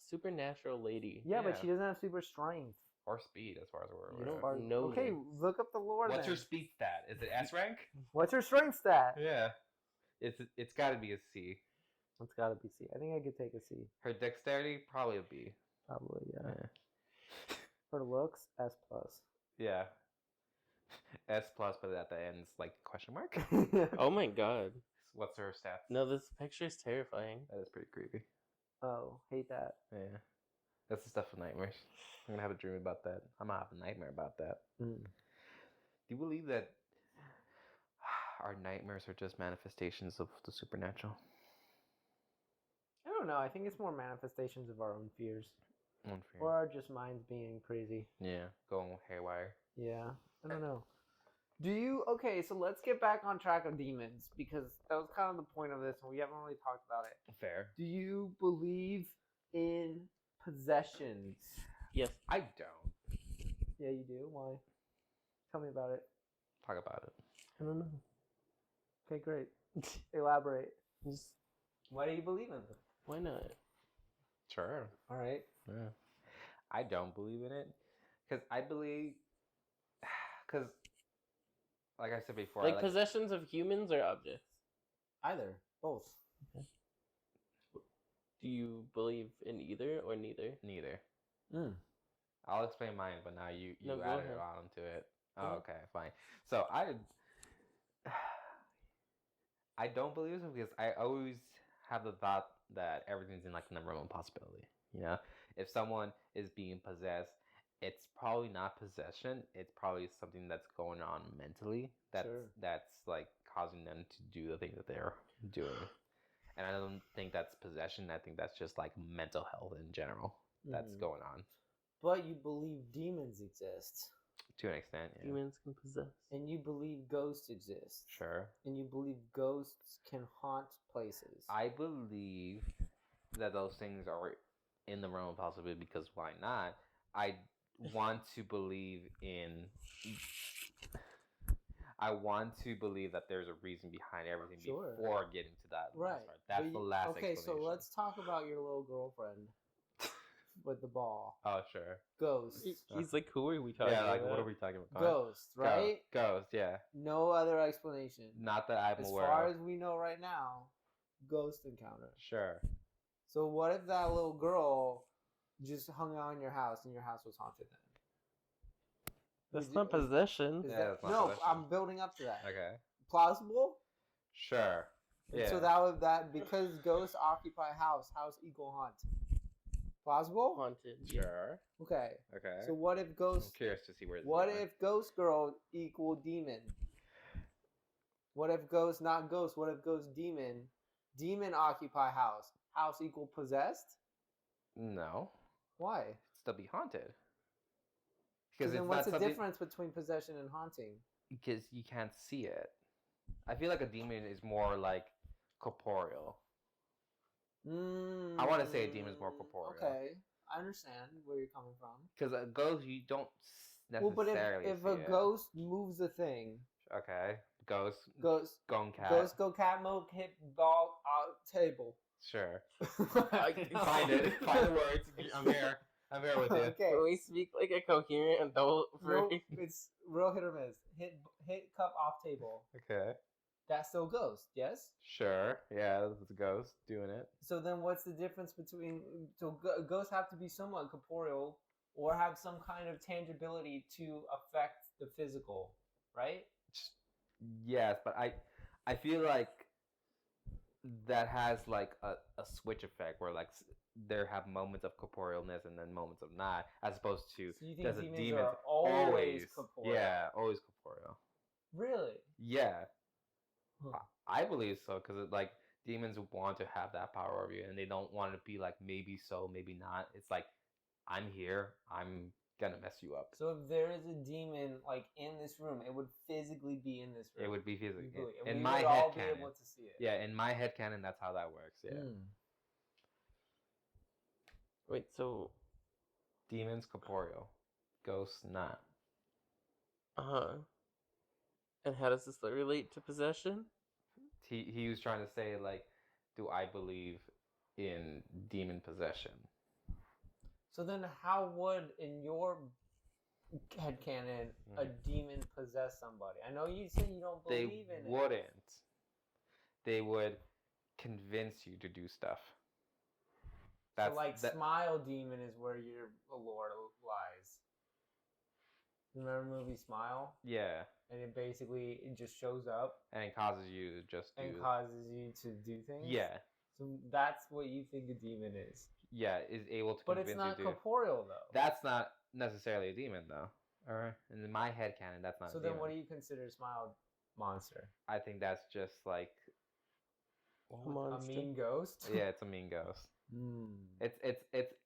Supernatural lady. Yeah, but Yeah. she doesn't have super strength. Or speed, as far as we're You don't aware. know Okay, them. look up the lore What's then. her speed stat? Is it S rank? What's her strength stat? Yeah. It's got to be a C. It's gotta be C. I think I could take a C. Her dexterity probably a B. Probably, yeah. Yeah. Her looks, S plus. Yeah. S plus, but at the end it's like question mark. Oh my god. What's her stats? No, this picture is terrifying. That is pretty creepy. Oh, hate that. Yeah, that's the stuff of nightmares. I'm gonna have a dream about that. I'm gonna have a nightmare about that. Do you believe that our nightmares are just manifestations of the supernatural? I don't know. I think it's more manifestations of our own fears. Unfair. Or are just minds being crazy. Yeah, going haywire. Yeah, I don't know. Okay, so let's get back on track of demons, because that was kind of the point of this, and we haven't really talked about it. Fair. Do you believe in possessions? Yes. I don't. Yeah, you do? Why? Tell me about it. Talk about it. I don't know. Okay, great. Elaborate. Just, Why do you believe in them? why not? Sure. All right. Yeah. I don't believe in it because I believe, because, like I said before, Like possessions of humans or objects? Either. Both. Do you believe in either or neither? neither. Mm. I'll explain mine, but now you No, go added ahead. on to it. Go Oh, ahead. okay, fine. So I don't believe it because I always have the thought that everything's in like the realm of possibility. You know, if someone is being possessed, it's probably not possession. It's probably something that's going on mentally that's like causing them to do the thing that they're doing. And I don't think that's possession. I think that's just like mental health in general that's going on But you believe demons exist. to an extent. Yeah. Humans can possess. And you believe ghosts exist. Sure. And you believe ghosts can haunt places. I believe that those things are in the realm of possibility because why not? I want to believe that there's a reason behind everything before getting to that Right. last part. That's the last explanation. Okay, so let's talk about your little girlfriend with the ball. Oh, sure. Ghost. He's like, who are we talking Yeah, like, about? what are we talking about? Ghost, right? Ghost, yeah. No other explanation. Not that I'm as aware far of. as we know right now, ghost encounter. Sure. So what if that little girl just hung out in your house and your house was haunted then? That's not possession. That's not no, possession. I'm building up to that. Okay. Plausible? Sure. And Yeah. so that because ghosts occupy house equal haunt. Plausible? Haunted. Sure. Okay. Okay. So what if I'm ghost? curious to see where this is What going. if ghost girl equal demon? What if ghost not ghost? What if ghost demon? Demon occupy house equal possessed? No. Why? It'd still be haunted. Because then what's the something- difference between possession and haunting? Because you can't see it. I feel like a demon is more like corporeal. I want to say a demon is more corporeal. Okay, I understand where you're coming from. Because a ghost, you don't Well, but necessarily if see a it. ghost moves a thing, Okay. Ghost. ghost Gone cat. ghost go cat mode hit ball table. Sure. Find Find it. Find the words. I'm here. I'm here with you. Okay. Can we speak like a coherent adult? No, it's real hit or miss. Hit cup off table. Okay. That's still ghost, yes? Sure. Yeah, that's a ghost doing it. So then what's the difference between... So ghosts have to be somewhat corporeal or have some kind of tangibility to affect the physical, right? Yes, but I feel like that has like a switch effect where like there have moments of corporealness and then moments of not, as opposed to So you think does a demons demon are always corporeal? Yeah, always corporeal. Really? Yeah. Huh. I believe so because like demons want to have that power over you and they don't want to be like maybe so, maybe not. It's like I'm here. I'm gonna mess you up. So if there is a demon like in this room, it would physically be in this room. It would be physically And in we my would head all be canon. able to see it. Yeah, in my head canon, that's how that works. Yeah. Wait, so Demons corporeal, ghosts not. and how does this relate to possession? He was trying to say like, do I believe in demon possession? So then how would, in your headcanon, a demon possess somebody? I know you say you don't believe in it. They wouldn't. They would convince you to do stuff. So like Smile Demon is where your lore lies. Remember the movie Smile? Yeah. And it just shows up And it causes you to just do... and causes you to do things? Yeah. So that's what you think a demon is. Yeah, is able to But convince it's not you to. corporeal though. That's not necessarily a demon, though. Alright, in my head canon, that's not. So a then, demon. what do you consider Smile Monster? I think that's just like. A monster. A mean ghost? Yeah, it's a mean ghost. Hmm. It's.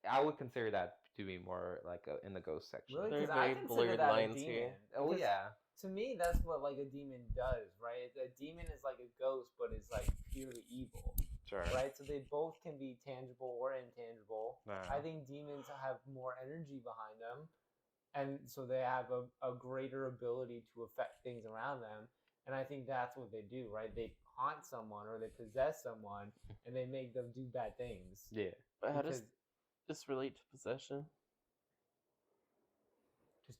I would consider that to be more like in the ghost section. Really? There are Because I very consider blurred that a lines demon. here. Oh Because yeah. To me, that's what like a demon does, right? A demon is like a ghost, but it's like purely evil, Sure. right? So they both can be tangible or intangible. Yeah. I think demons have more energy behind them, and so they have a greater ability to affect things around them. And I think that's what they do, right? They haunt someone or they possess someone, and they make them do bad things. Yeah. But how does Because this relate to possession?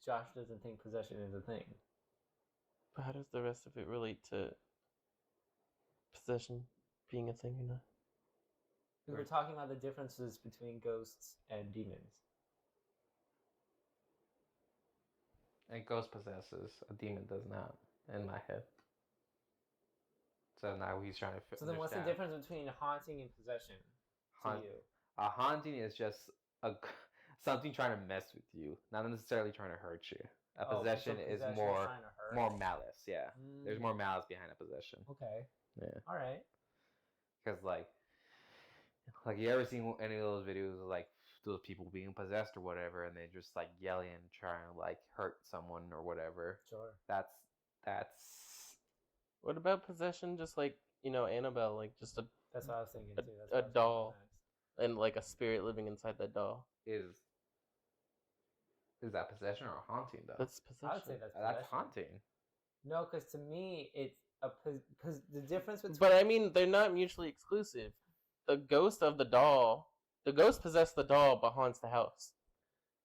Josh doesn't think possession is a thing. But how does the rest of it relate to possession being a thing or not? We were talking about the differences between ghosts and demons. A ghost possesses. A demon does not. In my head. So now he's trying to. So then, what's the difference between haunting and possession to you? A haunting is just something trying to mess with you, not necessarily trying to hurt you. A possession is more trying to hurt. more malice. Yeah, there's Mm. more malice behind a possession. Okay. Yeah, All right. because like you ever seen any of those videos of like those people being possessed or whatever, and they're just like yelling and trying to like hurt someone or whatever. Sure. That's What about possession? Just like Annabelle, like just That's what I was thinking too. That's a what I was doll. thinking next. and like a spirit living inside that doll. is that possession or a haunting though? That's possession. I would say that's That's possession. haunting. No, because to me, it's because the difference between. But I mean, they're not mutually exclusive. The ghost of the doll, the ghost possessed the doll, but haunts the house.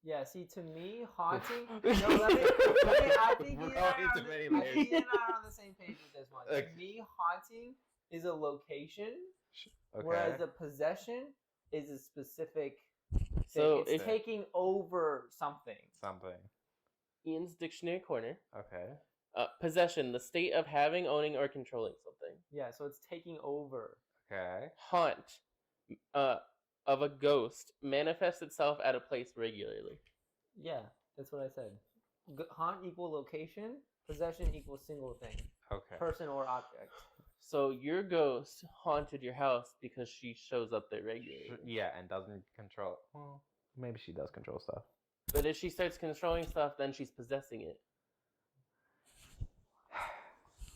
Yeah, see, to me, haunting. No, let me. I think We're you and going I into are many I layers. think you and I are on the same page with this one. Okay. To me, haunting is a location, Okay. whereas a possession is a specific. So it's taking over something. Something. Ian's Dictionary Corner. Okay. Possession, the state of having, owning, or controlling something. Yeah, so it's taking over. Okay. Haunt, of a ghost manifests itself at a place regularly. Yeah, that's what I said. Haunt equal location, possession equals single thing, Okay. person or object. So your ghost haunted your house because she shows up there regularly. Yeah, and doesn't control. Well, maybe she does control stuff. But if she starts controlling stuff, then she's possessing it.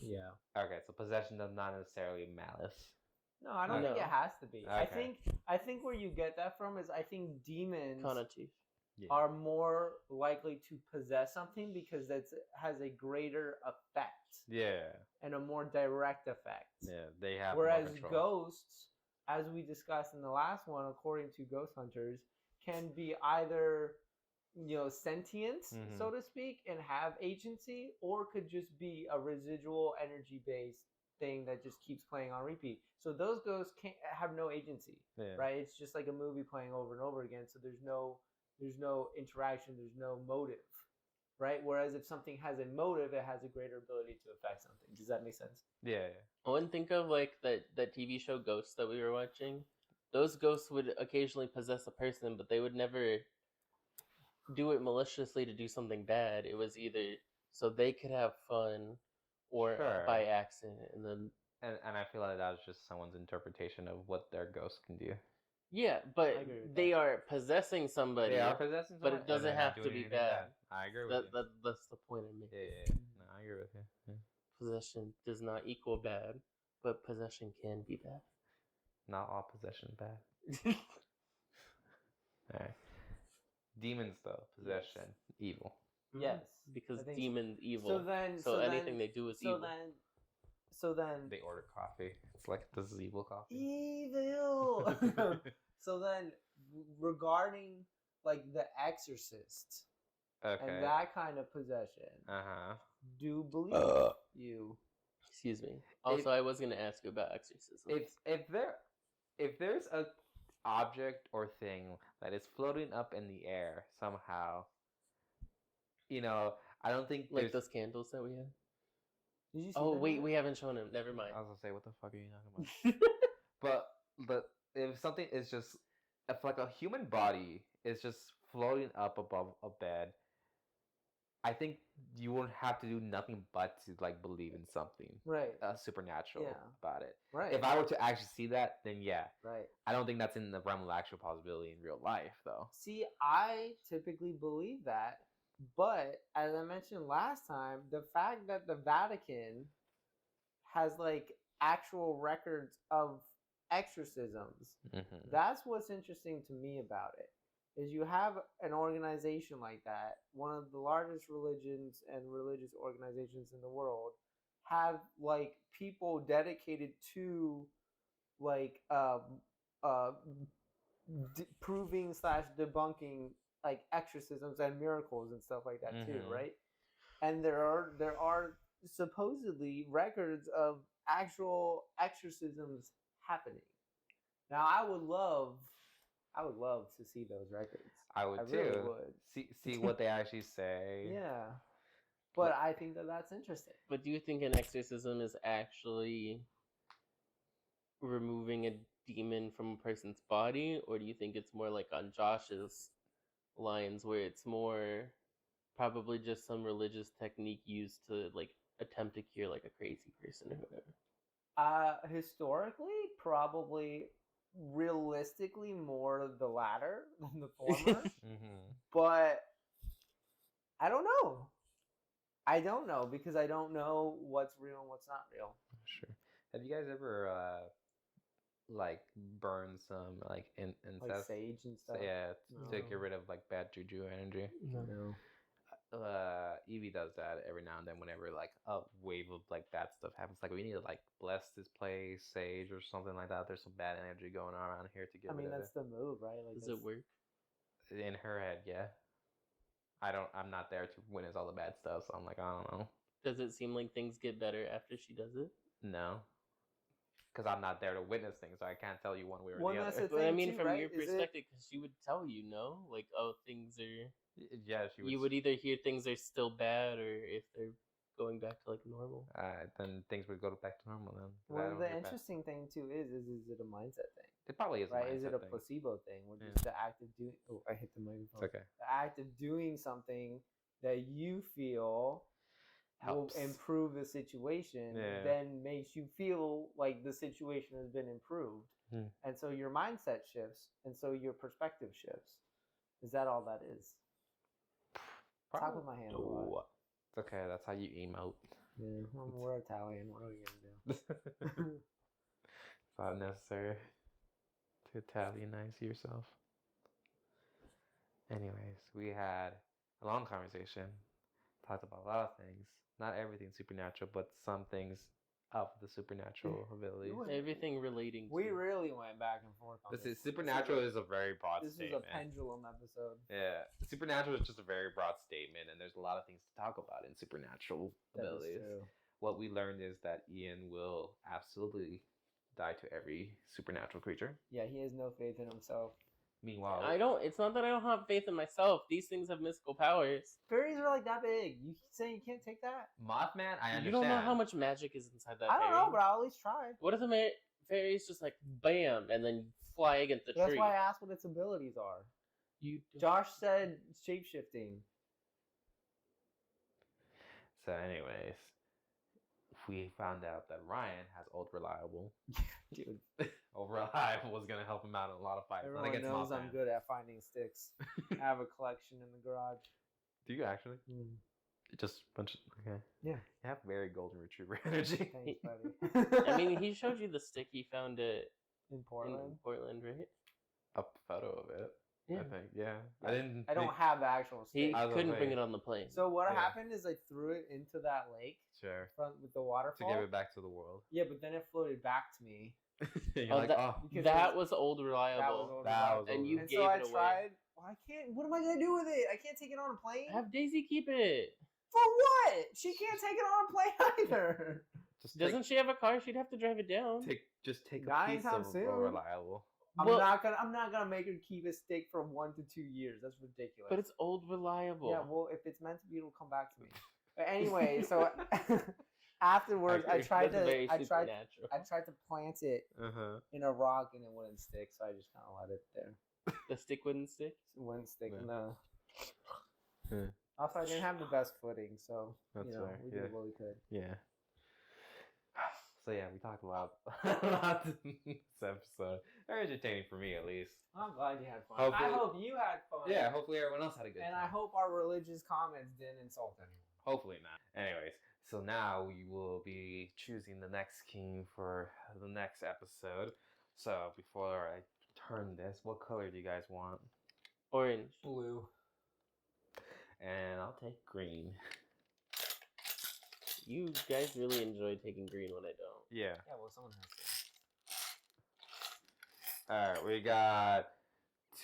Yeah. Okay, so possession does not necessarily malice. No, I don't No. think it has to be. Okay. I think where you get that from is I think demons Connotation. Yeah. are more likely to possess something because that has a greater effect Yeah. and a more direct effect. Yeah. They have. Whereas more control. ghosts, as we discussed in the last one, according to ghost hunters, can be either sentient, Mhm. so to speak, and have agency, or could just be a residual energy based thing that just keeps playing on repeat. So those ghosts can't have no agency, Yeah. right? It's just like a movie playing over and over again. So there's no interaction, there's no motive, right? Whereas if something has a motive, it has a greater ability to affect something. Does that make sense? Yeah. I wouldn't think of like that TV show Ghosts that we were watching. Those ghosts would occasionally possess a person, but they would never do it maliciously to do something bad. It was either so they could have fun or Sure. by accident. And then And I feel like that was just someone's interpretation of what their ghost can do. yeah, but I agree with they that. are possessing somebody. They are possessing but it someone, and doesn't they're not have to doing be anything bad. I agree with you. That's the point I made. Yeah. No, I agree with you. Yeah. Possession does not equal bad, but possession can be bad. Not all possession bad. Alright. Demons though, possession, evil. Yes. Because I think demons evil. So then, So anything they do is evil. So then, They order coffee. It's like, this is evil coffee. evil. So then, regarding like The Exorcist Okay. and that kind of possession, Uh-huh. do believe you? Excuse me. Also, I was gonna ask you about exorcism. If there's a object or thing that is floating up in the air somehow, I don't think like there's... those candles that we had. Did you see Oh that wait, yet? we haven't shown him. Never mind. I was gonna say, what the fuck are you talking about? But but if something is just if like a human body is just floating up above a bed, I think you won't have to do nothing but to like believe in something Right. supernatural Yeah. about it. Right. If I were to actually see that, then yeah. Right. I don't think that's in the realm of actual possibility in real life, though. See, I typically believe that, but as I mentioned last time, the fact that the Vatican has like actual records of exorcisms, that's what's interesting to me about it. Is you have an organization like that, one of the largest religions and religious organizations in the world, have like people dedicated to like proving / debunking like exorcisms and miracles and stuff like that too, right? And there are supposedly records of actual exorcisms happening. Now I would love to see those records. I would too. Really would. See what they actually say. Yeah. But I think that that's interesting. But do you think an exorcism is actually removing a demon from a person's body, or do you think it's more like on Josh's lines, where it's more probably just some religious technique used to like attempt to cure like a crazy person or whatever? Historically, probably realistically more the latter than the former. But I don't know. I don't know because I don't know what's real and what's not real. Sure. Have you guys ever like burned some like incest? Like sage and stuff? Yeah, No. to get rid of like bad juju energy. No. Evie does that every now and then whenever like a wave of like bad stuff happens. Like we need to like bless this place, sage or something like that. There's some bad energy going on around here to get rid of that's the move, right? Like, Does it work? In her head, yeah. I'm not there to witness all the bad stuff, so I'm like, I don't know. Does it seem like things get better after she does it? No. Because I'm not there to witness things, so I can't tell you one way or Well, the that's other. the But I thing mean, too, from right? your Is it- perspective, because she would tell you, no? Like, oh, things are... Yeah, she would. You would either hear things are still bad, or if they're going back to, like, normal. Then things would go back to normal then. 'cause I Well, don't the hear bad- interesting thing too is it a mindset thing? It probably is a Right? mindset Is it a thing. placebo thing? Where Yeah. just the act of doing? Oh, I hit the microphone. It's okay. The act of doing something that you feel Helps. will improve the situation, Yeah. then makes you feel like the situation has been improved, and so your mindset shifts, and so your perspective shifts. Is that all that is? Talk with my hand a lot. It's okay. That's how you emote. Yeah, we're Italian. What are we gonna do? It's not necessary to Italianize yourself. Anyways, we had a long conversation. Talked about a lot of things. Not everything supernatural, but some things of the supernatural abilities. Everything relating to... We really went back and forth on This this. is supernatural is a very broad This is statement. a pendulum episode. Yeah, supernatural is just a very broad statement, and there's a lot of things to talk about in supernatural abilities. What we learned is that Ian will absolutely die to every supernatural creature. Yeah, he has no faith in himself. Meanwhile, It's not that I don't have faith in myself. These things have mystical powers. Fairies are like that big. You saying you can't take that? Mothman, I understand. You don't know how much magic is inside that I don't fairy. know, but I'll at least try. What if the fairy's just like, bam, and then fly against the That's tree? why I asked what its abilities are. Josh said shapeshifting. So, anyways, we found out that Ryan has Old Reliable. Dude, Old Reliable was gonna help him out in a lot of fights. everyone knows I'm good at finding sticks. I have a collection in the garage. Do you actually? Just a bunch of, okay. Yeah. You have very golden retriever energy. Thanks, buddy. I mean, he showed you the stick he found in in Portland. Portland, right? A photo of it. Yeah. I think. Yeah. I didn't. I don't have the actual He stick. I was couldn't gonna bring say- it on the plane. So what Yeah. happened is I threw it into that lake Sure. front with the To waterfall. give it back to the world. Yeah, but then it floated back to me. You're Oh, like, that, oh. Because that it was old reliable. That was old That reliable. was And old you And gave so I it away. tried. Well, I can't. What am I gonna do with it? I can't take it on a plane. Have Daisy keep it. For what? She can't take it on a plane either. Just Doesn't she have a car? She'd have to drive it down. take Not a piece anytime of soon. Reliable. I'm Well- not gonna make her keep a stick for 1 to 2 years. That's ridiculous. But it's old reliable. yeah. Well, if it's meant to be, it'll come back to me. But anyway, so Afterwards, I tried That's very to supernatural. I tried to plant it in a rock and it wouldn't stick, so I just kind of let it there. The stick wouldn't stick. It wouldn't stick. Yeah. No. Yeah. Also, I didn't have the best footing, so That's you know fair, we yeah. did what we could. Yeah. So yeah, we talked a lot in this episode. Very entertaining for me, at least. I'm glad you had fun. Hopefully- I hope you had fun. Yeah, hopefully everyone else had a good And time. I hope our religious comments didn't insult anyone. Hopefully not. Anyways, so now we will be choosing the next king for the next episode. So before I turn this, what color do you guys want? Orange. Blue. And I'll take green. You guys really enjoy taking green when I don't. Yeah. Yeah, well, someone has to. Alright, we got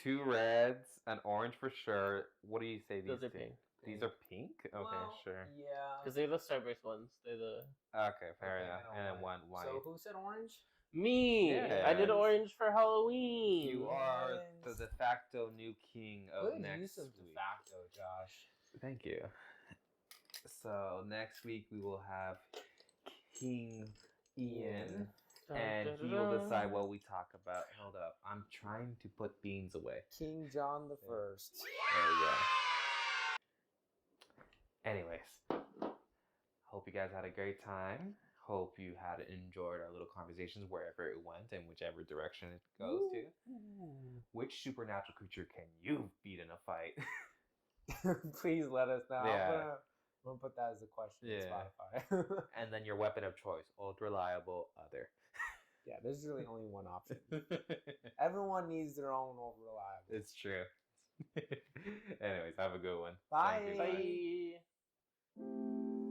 2 reds, an orange for sure. What do you say these Those are two? pink. These are pink? Okay, Well, sure. Yeah. Because they're the Starburst ones. They're the... Okay, fair Okay, enough. I know And then why. one white. So who said orange? Me! Yeah. I did orange for Halloween. You are the Yes. de facto new king of Good next use of de week. facto, Josh. Thank you. So next week we will have King Ian, and he will decide what we talk about. Hold up, I'm trying to put beans away. King John the First. There we go. Anyways, hope you guys had a great time. Hope you had enjoyed our little conversations wherever it went and whichever direction it goes to. Which supernatural creature can you beat in a fight? Please let us know. Yeah. I'm gonna put that as a question Yeah. on Spotify. And then your weapon of choice, old reliable other. Yeah, there's really only one option. Everyone needs their own old reliable. It's true. Anyways, have a good one. Bye. Thank you. Bye.